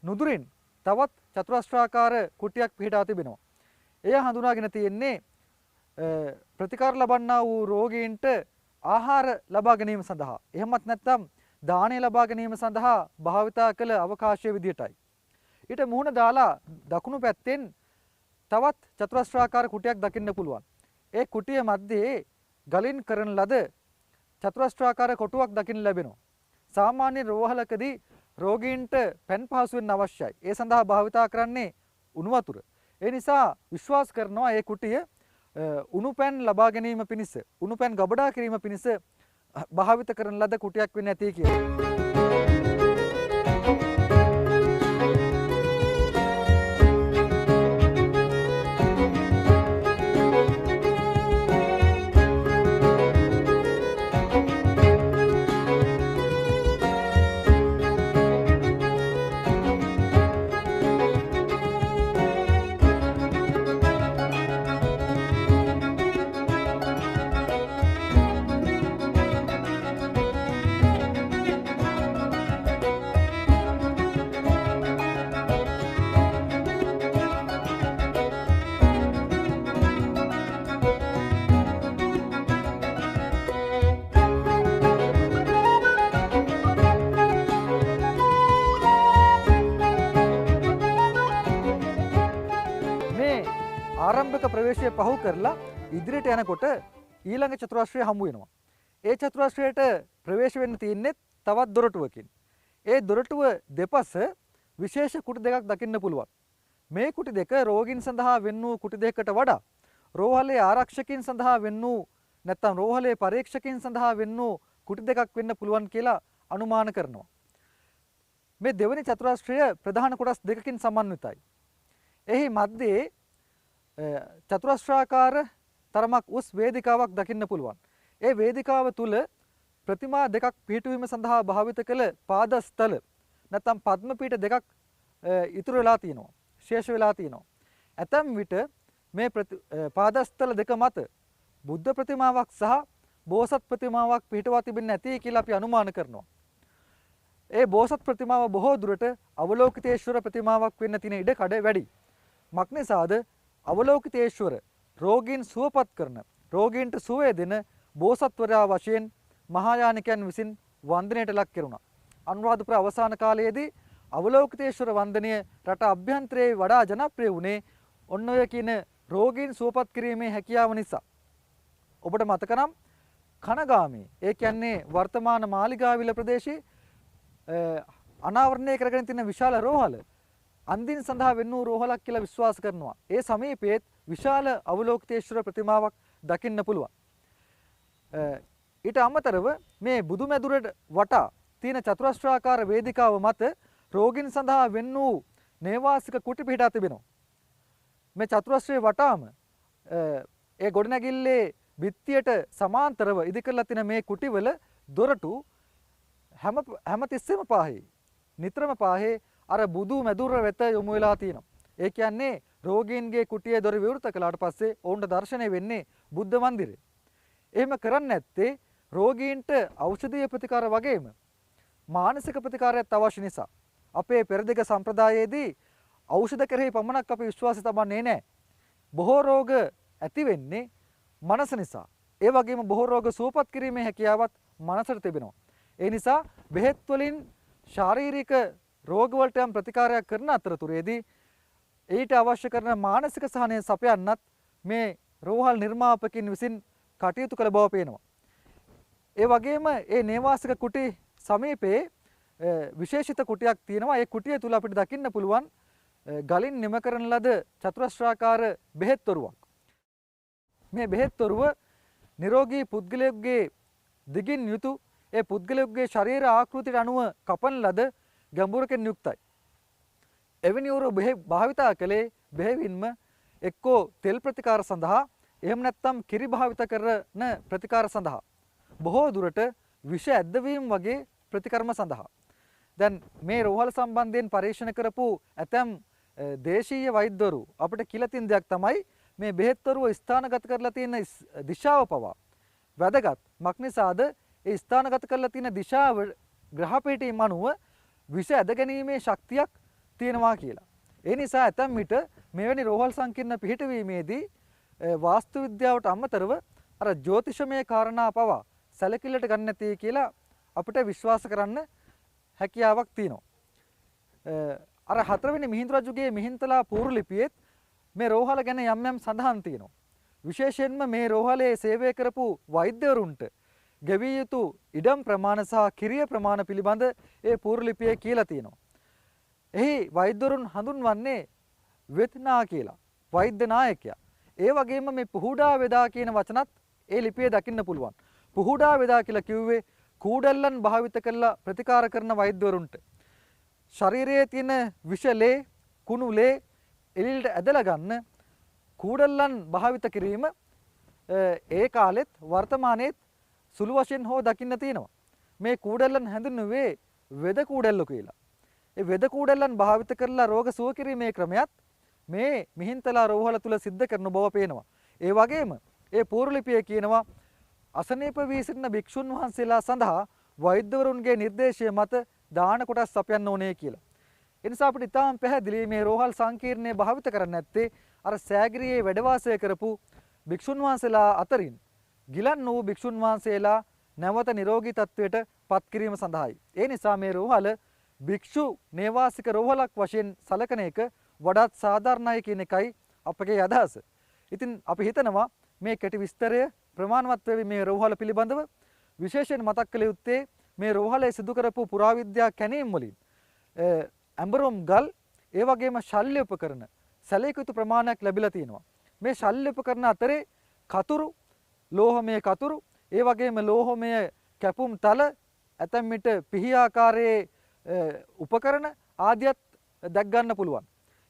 නුදුරින් තවත් චතුරස්‍රාකාර කුටියක් පිහිටා තිබෙනවා. එය හඳුනාගෙන තියෙන්නේ ප්‍රතිකාර ලබන්නා වූ රෝගීන්ට ආහාර ලබා ගැනීම සඳහා එහෙමත් නැත්නම් දාණය ලබා ගැනීම සඳහා භාවිතා කළ අවකාශය විදියටයි. ඊට මුහුණ දාලා දකුණු පැත්තෙන් තවත් චතුරස්‍රාකාර කුටියක් දකින්න පුළුවන්. ඒ කුටිය මැද්දේ ගලින් කරන ලද චතුරස්‍රාකාර කොටුවක් දකින්න ලැබෙනවා. සාමාන්‍ය රෝහලකදී රෝගීන්ට පැන් පහසුවෙන් අවශ්‍යයි. ඒ සඳහා භාවිතා කරන්නේ උණු වතුර. ඒ නිසා විශ්වාස කරනවා මේ කුටිය උණු පැන් ලබා ගැනීම පිණිස උණු පැන් ගබඩා කිරීම පිණිස භාවිත කරන ලද කුටියක් වෙන්න ඇති කියලා. ආරම්භක ප්‍රවේශය පහු කරලා ඉදිරියට යනකොට ඊළඟ චතුරස්‍රය හමු වෙනවා. ඒ චතුරස්‍රයට ප්‍රවේශ වෙන්න තියෙන්නේ තවත් දොරටුවකින්. ඒ දොරටුව දෙපස විශේෂ කුටි දෙකක් දකින්න පුළුවන්. මේ කුටි දෙක රෝගීන් සඳහා වෙන් වූ කුටි දෙකකට වඩා රෝහලේ ආරක්ෂකයන් සඳහා වෙන් වූ නැත්නම් රෝහලේ පරීක්ෂකයන් සඳහා වෙන් වූ කුටි දෙකක් වෙන්න පුළුවන් කියලා අනුමාන කරනවා. මේ දෙවෙනි චතුරස්‍රය ප්‍රධාන කොටස් දෙකකින් සමන්විතයි. එහි මැද්දේ චතුරස්‍රාකාර තරමක් උස් වේදිකාවක් දකින්න පුළුවන්. ඒ වේදිකාව තුල ප්‍රතිමා දෙකක් පිහිටුවීම සඳහා භාවිත කළ පාදස්තල නැත්නම් පද්ම පීඨ දෙකක් ඉතුරු වෙලා තියෙනවා. ශේෂ වෙලා තියෙනවා. ඇතැම් විට මේ පාදස්තල දෙක මත බුද්ධ ප්‍රතිමාවක් සහ බෝසත් ප්‍රතිමාවක් පිහිටවා තිබෙන්නේ නැති කියලා අපි අනුමාන කරනවා. ඒ බෝසත් ප්‍රතිමාව බොහෝ දුරට අවලෝකිතේශ්වර ප්‍රතිමාවක් වෙන්න තියෙන ඉඩ කඩ වැඩි. මක්නිසාද අවලෝකිතේශ්වර රෝගීන් සුවපත් කරන රෝගීන්ට සුවය දෙන බෝසත්වරයා වශයෙන් මහායානිකයන් විසින් වන්දනයට ලක් කෙරුණා. අනුරාධපුර අවසාන කාලයේදී අවලෝකිතේශ්වර වන්දනය රට අභ්‍යන්තරයේ වඩා ජනප්‍රිය වුණේ ඔන්න ඔය කියන රෝගීන් සුවපත් කිරීමේ හැකියාව නිසා. ඔබට මතක නම් කනගාමී ඒ කියන්නේ වර්තමාන මාලිගාවිල ප්‍රදේශයේ අනාවරණය කරගෙන තියෙන විශාල රෝහල අන්දින් සඳහා වෙන් වූ රෝහලක් කියලා විශ්වාස කරනවා. ඒ සමීපයේත් විශාල අවලෝකිතේශ්වර ප්‍රතිමාවක් දකින්න පුළුවන්. ඊට අමතරව මේ බුදුමැදුරට වටා තියෙන චතුරස්‍රාකාර වේදිකාව මත රෝගීන් සඳහා වෙන් වූ නේවාසික කුටි පිහිටා තිබෙනවා. මේ චතුරස්‍රයේ වටාම ඒ ගොඩනැගිල්ලේ බිත්තියට සමාන්තරව ඉදිකරලා තියෙන මේ කුටිවල දොරටු හැම තිස්සෙම පාහේ නිතරම පාහේ අර බුදු මැදුර වෙත යොමු වෙලා තියෙනවා. ඒ කියන්නේ රෝගීන්ගේ කුටියේ දොර විවෘත කළාට පස්සේ ඔවුන්ට දර්ශනය වෙන්නේ බුද්ධ මන්දිරේ. එහෙම කරන්නේ නැත්තේ රෝගීන්ට ඖෂධීය ප්‍රතිකාර වගේම මානසික ප්‍රතිකාරයක් අවශ්‍ය නිසා. අපේ පෙරදිග සම්ප්‍රදායයේදී ඖෂධ කෙරෙහි පමණක් අපි විශ්වාසය තබන්නේ නැහැ. බොහෝ රෝග ඇති වෙන්නේ මනස නිසා. ඒ වගේම බොහෝ රෝග සුවපත් කිරීමේ හැකියාවත් මනසට තිබෙනවා. ඒ නිසා බෙහෙත් වලින් ශාරීරික රෝග වලට යම් ප්‍රතිකාරයක් කරන අතරතුරේදී ඊට අවශ්‍ය කරන මානසික සහනය සපයන්නත් මේ රෝහල් නිර්මාපකින් විසින් කටයුතු කළ බව පේනවා. ඒ වගේම මේ නේවාසික කුටි සමීපයේ විශේෂිත කුටියක් තියෙනවා. ඒ කුටිය තුල අපිට දකින්න පුළුවන් ගලින් නිම කරන ලද චතුරස්‍රාකාර බෙහෙත් තොරුවක්. මේ බෙහෙත් තොරුව නිරෝගී පුද්ගලයෙකුගේ දිගින් යුතු ඒ පුද්ගලයෙකුගේ ශරීර ආකෘතියට අනුව කපන ලද ගැඹුරකින් යුක්තයි. එවැනි උරු භාවිතා කළේ බෙහෙවින්ම එක්කෝ තෙල් ප්‍රතිකාර සඳහා එහෙම නැත්නම් කිරි භාවිත කරන ප්‍රතිකාර සඳහා බොහෝ දුරට විෂ ඇද්දවීම වගේ ප්‍රතිකර්ම සඳහා. දැන් මේ රෝහල සම්බන්ධයෙන් පරීක්ෂණ කරපු ඇතැම් දේශීය වෛද්‍යවරු අපිට කියලා තියෙන දෙයක් තමයි මේ බෙහෙත්වරුව ස්ථානගත කරලා තියෙන දිශාව පවා වැදගත්. මක්නිසාද ඒ ස්ථානගත කරලා තියෙන දිශාව ග්‍රහපීඨයෙන් අනුව විෂ ඇද ගැනීමේ ශක්තියක් තියෙනවා කියලා. ඒ නිසා ඇතැම් විට මෙවැනි රෝහල් සංකීර්ණ පිහිටවීමේදී වාස්තු විද්‍යාවට අමතරව අර ජ්‍යොතිෂමය කාරණා පවා සැලකිල්ලට ගන්න නැති කියලා අපිට විශ්වාස කරන්න හැකියාවක් තියෙනවා. අර 4 වෙනි මිහිඳු රජුගේ මිහින්තලා පූර්ව ලිපියෙත් මේ රෝහල ගැන යම් යම් සඳහන් තියෙනවා. විශේෂයෙන්ම මේ රෝහලේ සේවය කරපු වෛද්‍යවරුන්ට ගෙවිය යුතු ඉඩම් ප්‍රමාණ සහ කිරිය ප්‍රමාණ පිළිබඳ ඒ පූර්ව ලිපියේ කියලා තියෙනවා. එහි වෛද්‍යවරුන් හඳුන්වන්නේ වෙත්නා කියලා. වෛද්‍ය නායකයා. ඒ වගේම මේ පුහුඩා වේදා කියන වචනත් ඒ ලිපියේ දකින්න පුළුවන්. පුහුඩා වේදා කියලා කිව්වේ කූඩල්ලන් භාවිත කරලා ප්‍රතිකාර කරන වෛද්‍යවරුන්ට ශරීරයේ තියෙන විෂලේ කුණුලේ එළියට ඇදලා ගන්න කූඩල්ලන් භාවිත කිරීම ඒ කාලෙත් වර්තමානයේත් සුළු වශයෙන් හෝ දකින්න තියෙනවා. මේ කූඩල්ලන් හැඳින්වුවේ වෙද කූඩල්ල කියලා. ඒ වෙද කූඩල්ලන් භාවිත කරලා රෝග සුව කිරීමේ ක්‍රමයක් මේ මිහින්තලා රෝහල තුල සිද්ධ කරන බව පේනවා. ඒ වගේම ඒ පූර්ව ලිපියේ කියනවා අසනීප වී සිටින භික්ෂුන් වහන්සේලා සඳහා වෛද්‍යවරුන්ගේ නිර්දේශය මත දාන කොටස් සපයන්න ඕනේ කියලා. ඒ නිසා අපිට ඉතාම පැහැදිලි මේ රෝහල් සංකීර්ණය භාවිත කරන්නේ නැත්තේ අර සෑගිරියේ වැඩ වාසය කරපු භික්ෂුන් වහන්සේලා අතරින් ගිලන් වූ භික්ෂුන් වහන්සේලා නැවත නිරෝගී තත්වයට පත් කිරීම සඳහායි. ඒ නිසා මේ රෝහල භික්ෂු නේවාසික රෝහලක් වශයෙන් සැලකන එක වඩාත් සාධාරණයි කියන එකයි අපගේ අදහස. ඉතින් අපි හිතනවා මේ කෙටි විස්තරය ප්‍රමාණවත් වේවි මේ රෝහල පිළිබඳව. විශේෂයෙන් මතක් කළ යුත්තේ මේ රෝහලේ සිදු කරපු පුරාවිද්‍යා කැණීම් වලින් ඇඹරුම් ගල් ඒ වගේම ශල්‍ය උපකරණ සැලකිය ප්‍රමාණයක් ලැබිලා තියෙනවා. මේ ශල්‍ය උපකරණ අතරේ කතුරු, ලෝහමය කතුරු, ඒ වගේම ලෝහමය කැපුම් තල, ඇතැම් විට පිහි ආකාරයේ උපකරණ ආදියත් දැක් ගන්න පුළුවන්.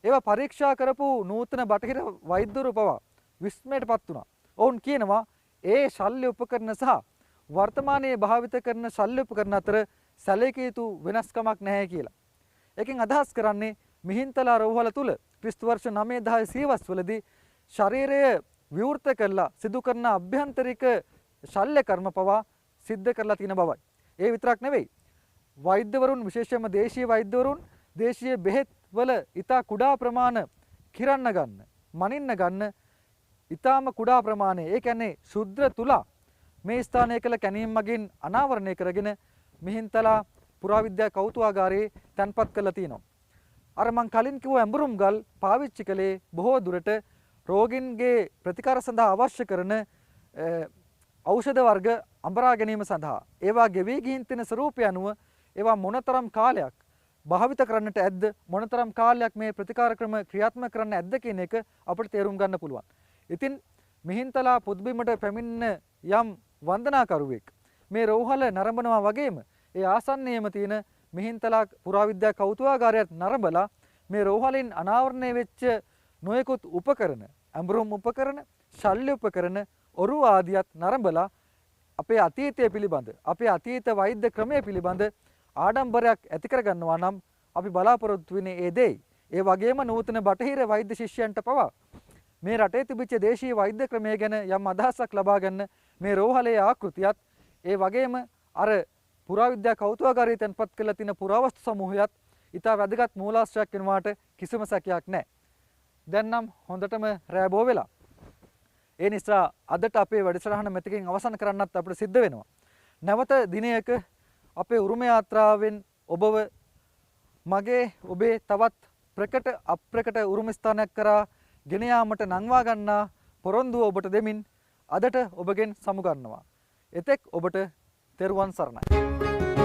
ඒවා පරීක්ෂා කරපු නූතන බටහිර වෛද්‍යවරු පවා විස්මයටපත් වුණා. ඔවුන් කියනවා ඒ ශල්‍ය උපකරණ සහ වර්තමානයේ භාවිත කරන ශල්‍ය උපකරණ අතර සැලකිය යුතු වෙනස්කමක් නැහැ කියලා. එකෙන් අදහස් කරන්නේ මිහින්තලා රෝහල තුල ක්‍රිස්තු වර්ෂ 9 10 සියවස් වලදී ශරීරය විවෘත කරලා සිදු කරන අභ්‍යන්තරික ශල්‍ය කර්ම පවා සිද්ධ කරලා තියෙන බවයි. ඒ විතරක් නෙවෙයි. වෛද්‍යවරුන් විශේෂයෙන්ම දේශීය වෛද්‍යවරුන් දේශීය බෙහෙත් වල ඊටා කුඩා ප්‍රමාණ කිරන්න ගන්න, මනින්න ගන්න ඊටාම කුඩා ප්‍රමාණය. ඒ කියන්නේ ශුද්‍ර තුලා මේ ස්ථානය කළ කැණීම් මගින් අනාවරණය කරගෙන මිහින්තලා පුරාවිද්‍යා කෞතුකාගාරයේ තැන්පත් කරලා තියෙනවා. අර මං කලින් කිව්ව ඇඹුරුම් ගල් පාවිච්චි කළේ බොහෝ දුරට රෝගින්ගේ ප්‍රතිකාර සඳහා අවශ්‍ය කරන ඖෂධ වර්ග අඹරා ගැනීම සඳහා. ඒවා ගෙවි ගිහින් තියෙන ස්වරූපය අනුව ඒවා මොනතරම් කාලයක් භාවිත කරන්නට ඇද්ද, මොනතරම් කාලයක් මේ ප්‍රතිකාර ක්‍රම ක්‍රියාත්මක කරන්න ඇද්ද කියන එක අපිට තේරුම් ගන්න පුළුවන්. ඉතින් මිහින්තලා පුදුබිමට පැමිණෙන යම් වන්දනාකරුවෙක් මේ රෝහල නරඹනවා වගේම ඒ ආසන්නයේම තියෙන මිහින්තලා පුරාවිද්‍යා කෞතුකාගාරයත් නරඹලා මේ රෝහලින් අනාවරණය වෙච්ච නොයෙකුත් උපකරණ, ඇඹරුම් උපකරණ, ශල්‍ය උපකරණ, ඔරු ආදියත් නරඹලා අපේ අතීතය පිළිබඳ, අපේ අතීත වෛද්‍ය ක්‍රමය පිළිබඳ ආඩම්බරයක් ඇති කරගන්නවා නම් අපි බලාපොරොත්තු වෙන්නේ ඒ දෙයි. ඒ වගේම නූතන බටහිර වෛද්‍ය ශිෂ්‍යයන්ට පවා මේ රටේ තිබිච්ච දේශීය වෛද්‍ය ක්‍රමය ගැන යම් අදහසක් ලබා ගන්න මේ රෝහලේ ආකෘතියත් ඒ වගේම අර පුරාවිද්‍යා කෞතුකාගාරයේ තැන්පත් කරලා තියෙන පුරාවස්තු සමූහයත් ඉතා වැදගත් මූලාශ්‍රයක් වෙනවාට කිසිම සැකයක් නැහැ. දැන් නම් හොඳටම රැබෝ වෙලා. ඒ නිසා අදට අපේ වැඩසටහන මෙතකින් අවසන් කරන්නත් අපිට සිද්ධ වෙනවා. නැවත දිනයක අපේ උරුම යාත්‍රාවෙන් ඔබව මගේ ඔබේ තවත් ප්‍රකට අප්‍රකට උරුම ස්ථානයක් කරා ගෙන යාමට නංවා ගන්නා පොරොන්දුව ඔබට දෙමින් අදට ඔබගෙන් සමු ගන්නවා. එතෙක් ඔබට තෙරුවන් සරණයි.